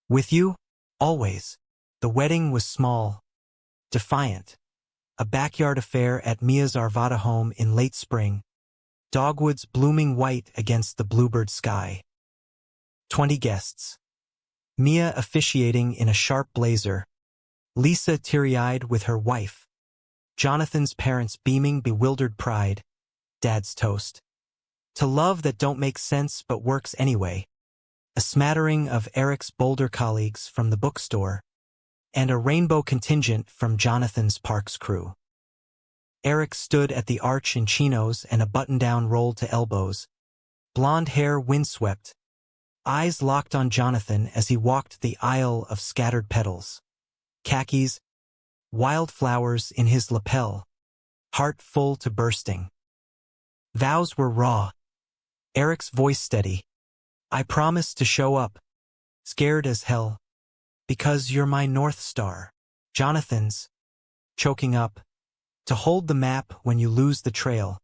With you? Always. The wedding was small. Defiant. A backyard affair at Mia's Arvada home in late spring. Dogwoods blooming white against the bluebird sky. 20 guests. Mia officiating in a sharp blazer. Lisa teary-eyed with her wife. Jonathan's parents beaming bewildered pride. Dad's toast. To love that don't make sense but works anyway. A smattering of Eric's Boulder colleagues from the bookstore. And a rainbow contingent from Jonathan's Parks crew. Eric stood at the arch in chinos and a button-down rolled to elbows. Blonde hair windswept. Eyes locked on Jonathan as he walked the aisle of scattered petals. Khakis. Wildflowers in his lapel. Heart full to bursting. Vows were raw. Eric's voice steady. I promise to show up. Scared as hell. Because you're my North Star. Jonathan's. Choking up. To hold the map when you lose the trail.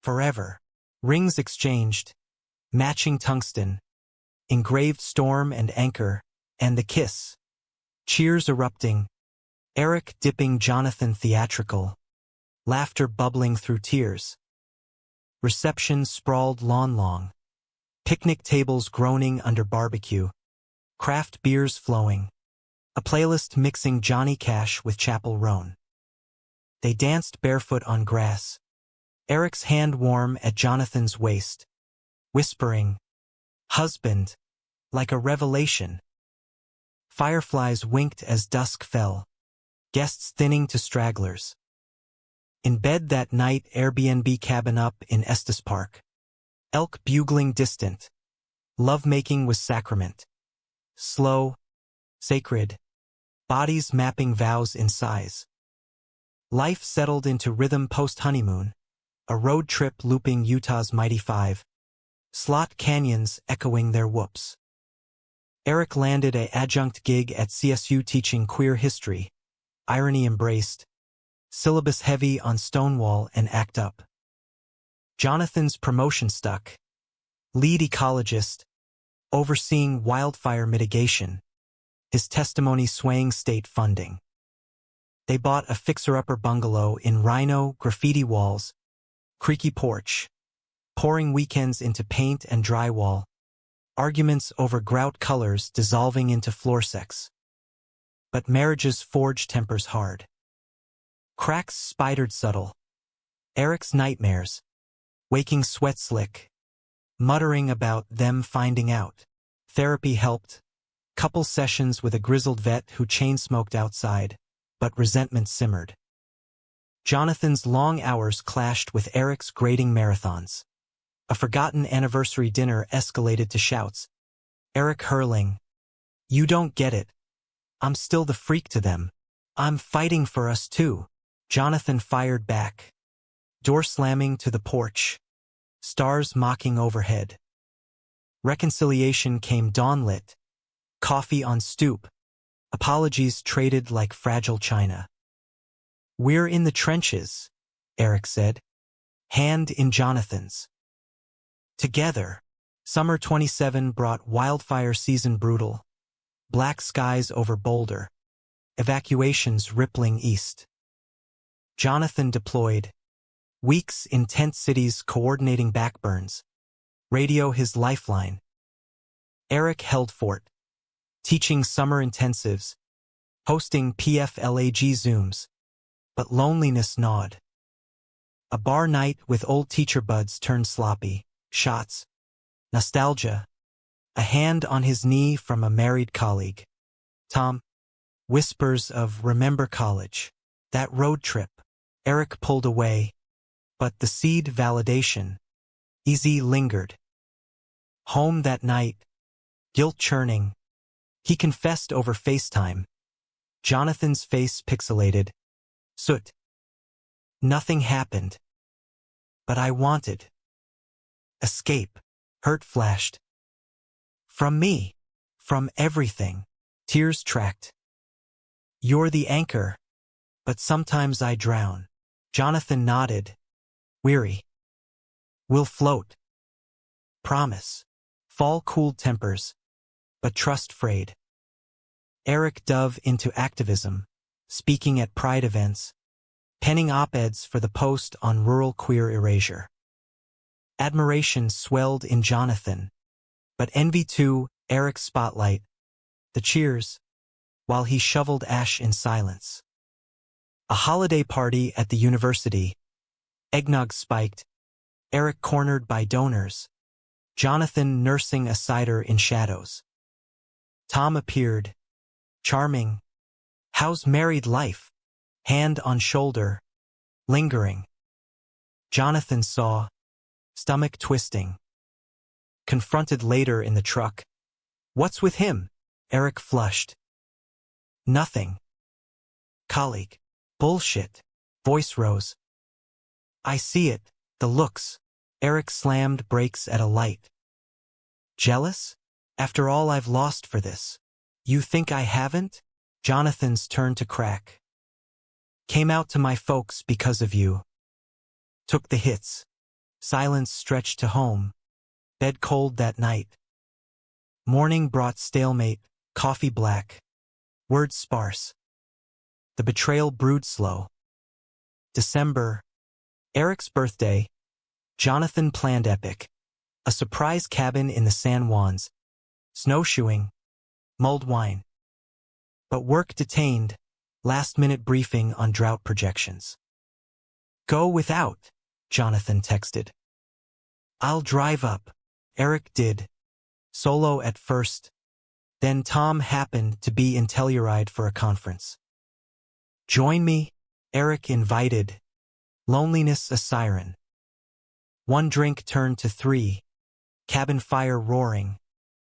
Forever. Rings exchanged. Matching tungsten. Engraved storm and anchor. And the kiss. Cheers erupting. Eric dipping Jonathan theatrical. Laughter bubbling through tears. Reception sprawled lawn long. Picnic tables groaning under barbecue. Craft beers flowing. A playlist mixing Johnny Cash with Chapel Roan. They danced barefoot on grass. Eric's hand warm at Jonathan's waist. Whispering, "Husband," like a revelation. Fireflies winked as dusk fell. Guests thinning to stragglers. In bed that night, Airbnb cabin up in Estes Park. Elk bugling distant. Lovemaking was sacrament. Slow, sacred. Bodies mapping vows in sighs. Life settled into rhythm post-honeymoon. A road trip looping Utah's mighty five. Slot canyons echoing their whoops. Eric landed an adjunct gig at CSU teaching queer history. Irony embraced. Syllabus heavy on Stonewall and Act Up. Jonathan's promotion stuck. Lead ecologist. Overseeing wildfire mitigation. His testimony swaying state funding. They bought a fixer-upper bungalow in Rhino, graffiti walls, creaky porch, pouring weekends into paint and drywall, arguments over grout colors dissolving into floor sex. But marriages forge tempers hard. Cracks spidered subtle. Eric's nightmares, waking sweat slick, muttering about them finding out. Therapy helped. Couple sessions with a grizzled vet who chain-smoked outside, but resentment simmered. Jonathan's long hours clashed with Eric's grading marathons. A forgotten anniversary dinner escalated to shouts. Eric hurling, "You don't get it. I'm still the freak to them. I'm fighting for us too." Jonathan fired back. Door slamming to the porch. Stars mocking overhead. Reconciliation came dawnlit. Coffee on stoop. Apologies traded like fragile china. "We're in the trenches," Eric said. Hand in Jonathan's. Together. Summer 27 brought wildfire season brutal. Black skies over Boulder. Evacuations rippling east. Jonathan deployed. Weeks in tent cities coordinating backburns. Radio his lifeline. Eric held fort. Teaching summer intensives. Hosting PFLAG Zooms. But loneliness gnawed. A bar night with old teacher buds turned sloppy. Shots. Nostalgia. A hand on his knee from a married colleague. Tom. Whispers of remember college. That road trip. Eric pulled away. But the seed validation. Easy lingered. Home that night. Guilt churning. He confessed over FaceTime. Jonathan's face pixelated. Soot. Nothing happened. But I wanted. Escape. Hurt flashed. From me. From everything. Tears tracked. You're the anchor. But sometimes I drown. Jonathan nodded. Weary. We'll float. Promise. Fall cooled tempers. But trust frayed. Eric dove into activism. Speaking at pride events. Penning op-eds for the Post on rural queer erasure. Admiration swelled in Jonathan. But envy too, Eric's spotlight. The cheers. While he shoveled ash in silence. A holiday party at the university. Eggnog spiked. Eric cornered by donors. Jonathan nursing a cider in shadows. Tom appeared. Charming. How's married life? Hand on shoulder. Lingering. Jonathan saw. Stomach twisting. Confronted later in the truck. What's with him? Eric flushed. Nothing. Colleague. Bullshit. Voice rose. I see it. The looks. Eric slammed brakes at a light. Jealous? After all I've lost for this. You think I haven't? Jonathan's turned to crack. Came out to my folks because of you. Took the hits. Silence stretched to home. Bed cold that night. Morning brought stalemate, coffee black. Words sparse. The betrayal brewed slow. December. Eric's birthday. Jonathan planned epic. A surprise cabin in the San Juans. Snowshoeing. Mulled wine. But work detained. Last-minute briefing on drought projections. Go without, Jonathan texted. I'll drive up. Eric did. Solo at first. Then Tom happened to be in Telluride for a conference. Join me, Eric invited. Loneliness a siren. One drink turned to 3. Cabin fire roaring.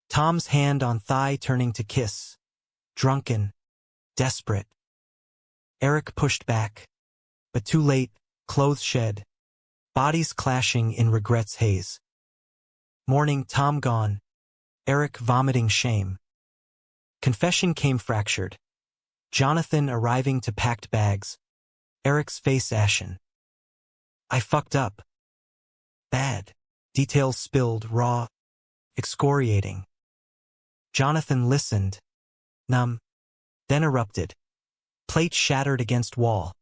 Tom's hand on thigh turning to kiss. Drunken. Desperate. Eric pushed back. But too late, clothes shed. Bodies clashing in regret's haze. Morning, Tom gone. Eric vomiting shame. Confession came fractured. Jonathan arriving to packed bags. Eric's face ashen. I fucked up. Bad. Details spilled, raw. Excoriating. Jonathan listened. Numb. Then erupted. Plate shattered against wall.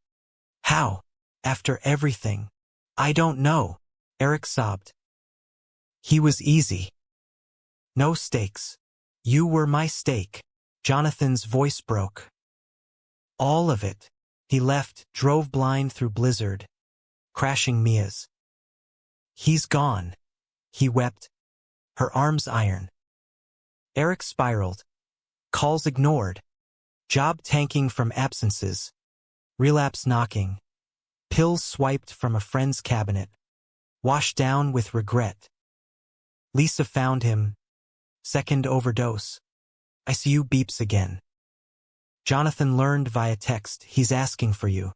How? After everything. I don't know. Eric sobbed. He was easy. No stakes. You were my stake. Jonathan's voice broke. All of it. He left, drove blind through blizzard. Crashing Mia's. He's gone. He wept. Her arms iron. Eric spiraled. Calls ignored. Job tanking from absences. Relapse knocking. Pills swiped from a friend's cabinet. Washed down with regret. Lisa found him. Second overdose. ICU beeps again. Jonathan learned via text he's asking for you.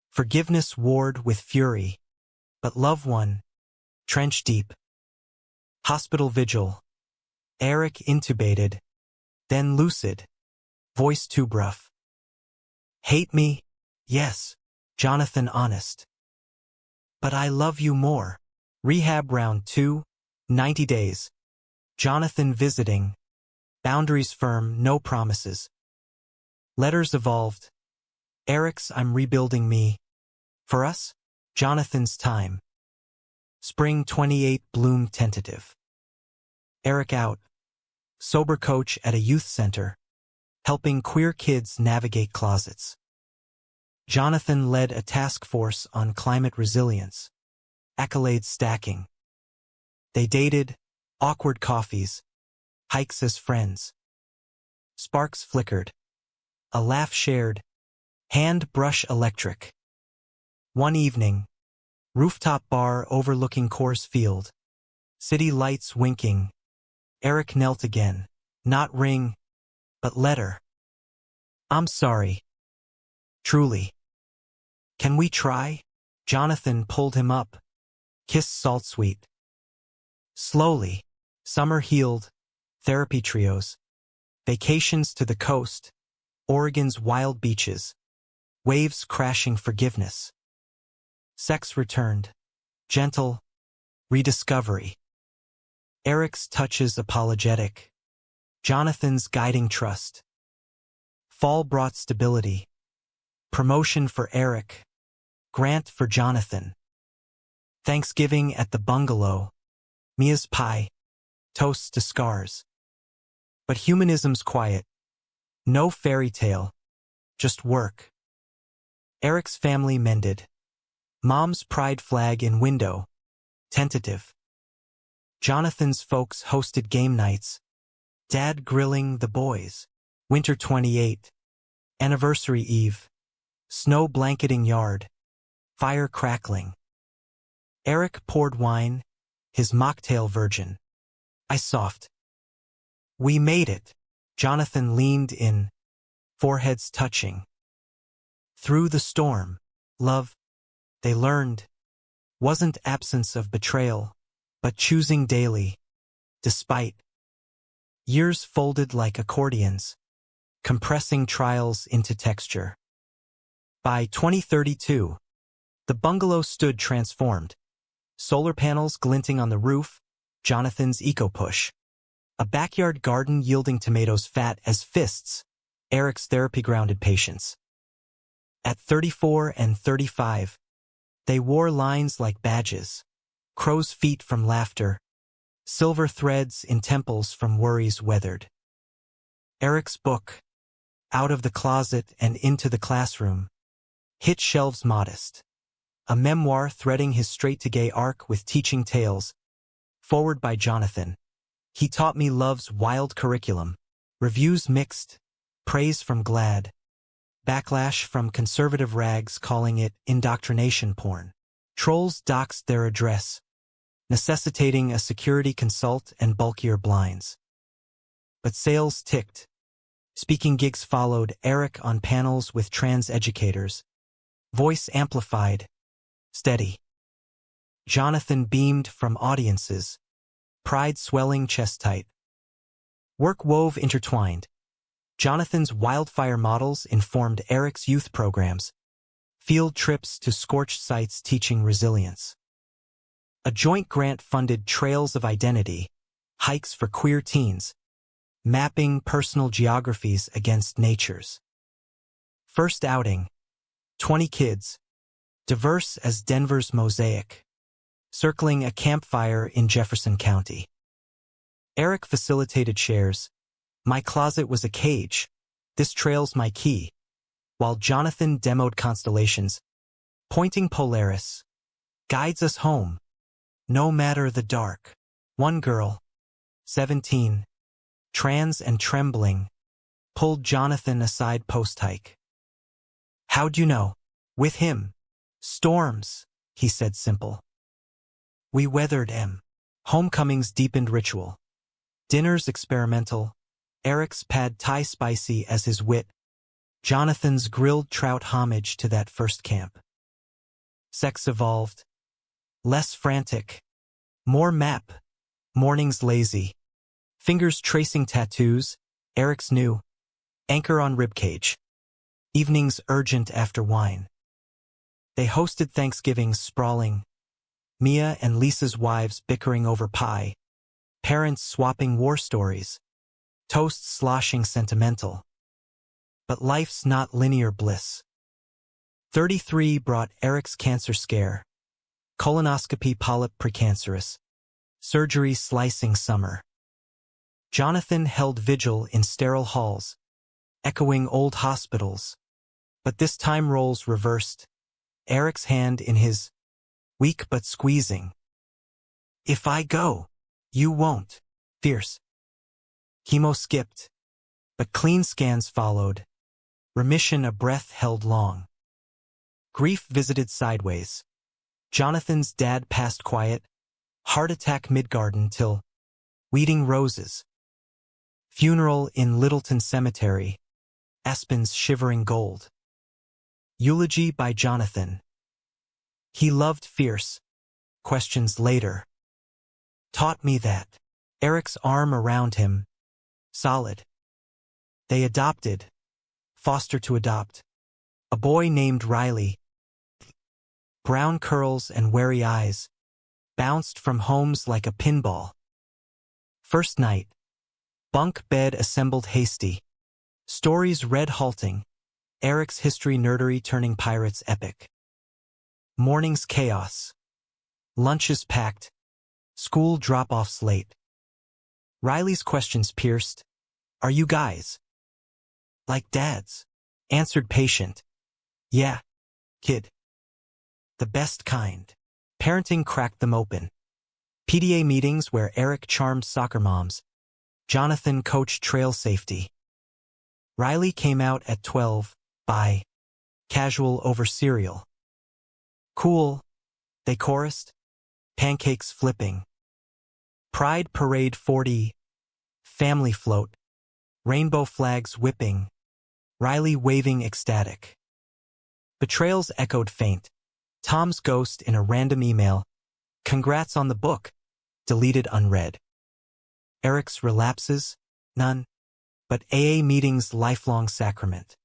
Forgiveness warred with fury. But love won. Trench deep. Hospital vigil. Eric intubated. Then lucid. Voice too gruff. Hate me? Yes. Jonathan honest. But I love you more. Rehab round 2. 90 days. Jonathan visiting. Boundaries firm, no promises. Letters evolved. Eric's I'm rebuilding me. For us? Jonathan's time. Spring 28 bloom tentative. Eric out. Sober coach at a youth center. Helping queer kids navigate closets. Jonathan led a task force on climate resilience. Accolades stacking. They dated. Awkward coffees. Hikes as friends. Sparks flickered. A laugh shared. Hand brush electric. One evening. Rooftop bar overlooking Coors Field. City lights winking. Eric knelt again. Not ring, but letter. I'm sorry. Truly. Can we try? Jonathan pulled him up. Kiss salt sweet. Slowly. Summer healed. Therapy trios. Vacations to the coast. Oregon's wild beaches. Waves crashing forgiveness. Sex returned. Gentle. Rediscovery. Eric's touches apologetic. Jonathan's guiding trust. Fall brought stability. Promotion for Eric. Grant for Jonathan. Thanksgiving at the bungalow. Mia's pie. Toasts to scars. But humanism's quiet. No fairy tale. Just work. Eric's family mended. Mom's pride flag in window. Tentative. Jonathan's folks hosted game nights. Dad grilling the boys. Winter 28. Anniversary Eve. Snow blanketing yard. Fire crackling. Eric poured wine. His mocktail virgin. I soft. We made it. Jonathan leaned in. Foreheads touching. Through the storm. Love. They learned. Wasn't absence of betrayal. But choosing daily. Despite. Years folded like accordions. Compressing trials into texture. By 2032, the bungalow stood transformed. Solar panels glinting on the roof, Jonathan's eco-push. A backyard garden yielding tomatoes fat as fists, Eric's therapy-grounded patience. At 34 and 35, they wore lines like badges, crow's feet from laughter, silver threads in temples from worries weathered. Eric's book, Out of the Closet and Into the Classroom, hit shelves modest. A memoir threading his straight-to-gay arc with teaching tales. Forward by Jonathan. He taught me love's wild curriculum. Reviews mixed. Praise from GLAAD. Backlash from conservative rags calling it indoctrination porn. Trolls doxed their address, necessitating a security consult and bulkier blinds. But sales ticked. Speaking gigs followed, Eric on panels with trans educators. Voice amplified. Steady. Jonathan beamed from audiences. Pride swelling chest tight. Work wove intertwined. Jonathan's wildfire models informed Eric's youth programs. Field trips to scorched sites teaching resilience. A joint grant funded Trails of Identity, hikes for queer teens, mapping personal geographies against nature's. First outing, 20 kids, diverse as Denver's mosaic, circling a campfire in Jefferson County. Eric facilitated shares. My closet was a cage. This trail's my key. While Jonathan demoed constellations, pointing Polaris, guides us home, no matter the dark. One girl, 17, trans and trembling, pulled Jonathan aside post-hike. How'd you know? With him. Storms, he said simple. We weathered em. Homecomings deepened ritual. Dinners experimental. Eric's pad thai spicy as his wit. Jonathan's grilled trout homage to that first camp. Sex evolved. Less frantic. More map. Mornings lazy. Fingers tracing tattoos. Eric's new. Anchor on ribcage. Evenings urgent after wine. They hosted Thanksgivings sprawling. Mia and Lisa's wives bickering over pie. Parents swapping war stories. Toasts sloshing sentimental. But life's not linear bliss. 33 brought Eric's cancer scare. Colonoscopy polyp precancerous. Surgery slicing summer. Jonathan held vigil in sterile halls, echoing old hospitals. But this time roles reversed. Eric's hand in his, weak but squeezing. If I go, you won't. Fierce. Chemo skipped, but clean scans followed. Remission a breath held long. Grief visited sideways. Jonathan's dad passed quiet. Heart attack mid-garden till weeding roses. Funeral in Littleton Cemetery. Aspens shivering gold. Eulogy by Jonathan. He loved fierce. Questions later. Taught me that. Eric's arm around him. Solid. They adopted. Foster to adopt. A boy named Riley. Brown curls and wary eyes. Bounced from homes like a pinball. First night. Bunk bed assembled hasty. Stories read halting. Eric's history nerdery turning pirates epic. Mornings chaos. Lunches packed. School drop-offs late. Riley's questions pierced. Are you guys like dads? Answered patient. Yeah, kid. The best kind. Parenting cracked them open. PDA meetings where Eric charmed soccer moms. Jonathan coached trail safety. Riley came out at 12, by casual over cereal. Cool, they chorused. Pancakes flipping. Pride Parade 40. Family float. Rainbow flags whipping. Riley waving ecstatic. Betrayals echoed faint. Tom's ghost in a random email. Congrats on the book. Deleted unread. Eric's relapses? None. But AA meetings lifelong sacrament.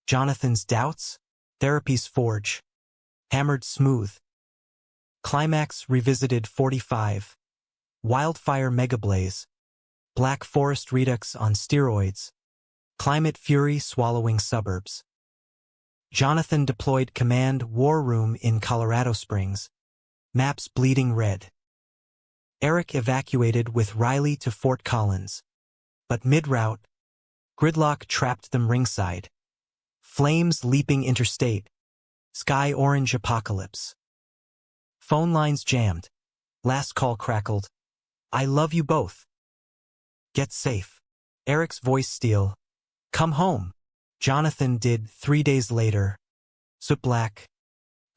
Jonathan's doubts? Therapy's forge. Hammered smooth. Climax revisited 45. Wildfire megablaze. Black Forest redux on steroids. Climate fury swallowing suburbs. Jonathan deployed command war room in Colorado Springs. Maps bleeding red. Eric evacuated with Riley to Fort Collins. But mid-route, gridlock trapped them ringside. Flames leaping interstate. Sky orange apocalypse. Phone lines jammed. Last call crackled. I love you both. Get safe. Eric's voice steel. Come home. Jonathan did 3 days later. Soot black.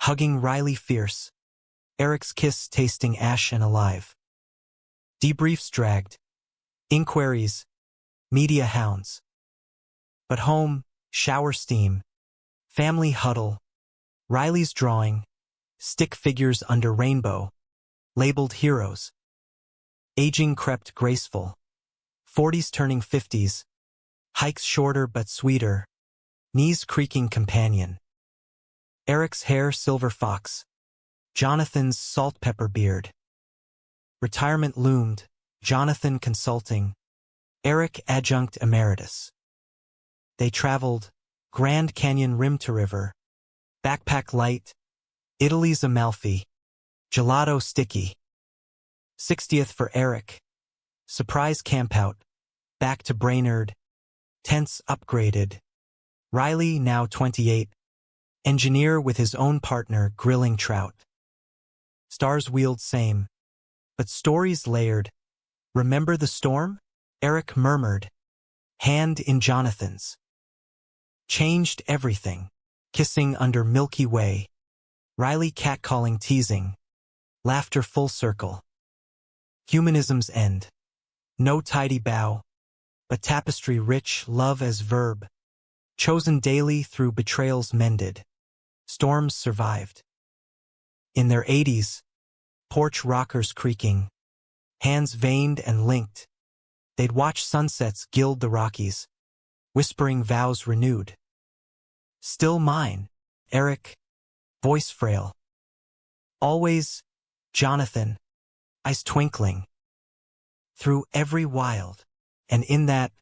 Hugging Riley fierce. Eric's kiss tasting ash and alive. Debriefs dragged. Inquiries. Media hounds. But home, shower steam. Family huddle. Riley's drawing. Stick figures under rainbow. Labeled heroes. Aging crept graceful. 40s turning 50s. Hikes shorter but sweeter. Knees creaking companion. Eric's hair silver fox. Jonathan's salt pepper beard. Retirement loomed. Jonathan consulting. Eric adjunct emeritus. They traveled. Grand Canyon rim to river. Backpack light. Italy's Amalfi. Gelato sticky. 60th for Eric. Surprise campout. Back to Brainerd. Tents upgraded. Riley, now 28. Engineer with his own partner grilling trout. Stars wheeled same. But stories layered. Remember the storm? Eric murmured. Hand in Jonathan's. Changed everything. Kissing under Milky Way. Riley catcalling teasing. Laughter full circle. Humanism's end. No tidy bow. But tapestry rich love as verb. Chosen daily through betrayals mended. Storms survived. In their 80s, porch rockers creaking. Hands veined and linked. They'd watch sunsets gild the Rockies. Whispering vows renewed. Still mine, Eric. Voice frail. Always, Jonathan. Eyes twinkling. Through every wild. And in that,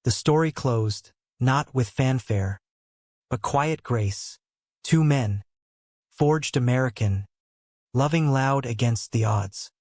the story closed, not with fanfare, but quiet grace. 2 men. Forged American. Loving loud against the odds.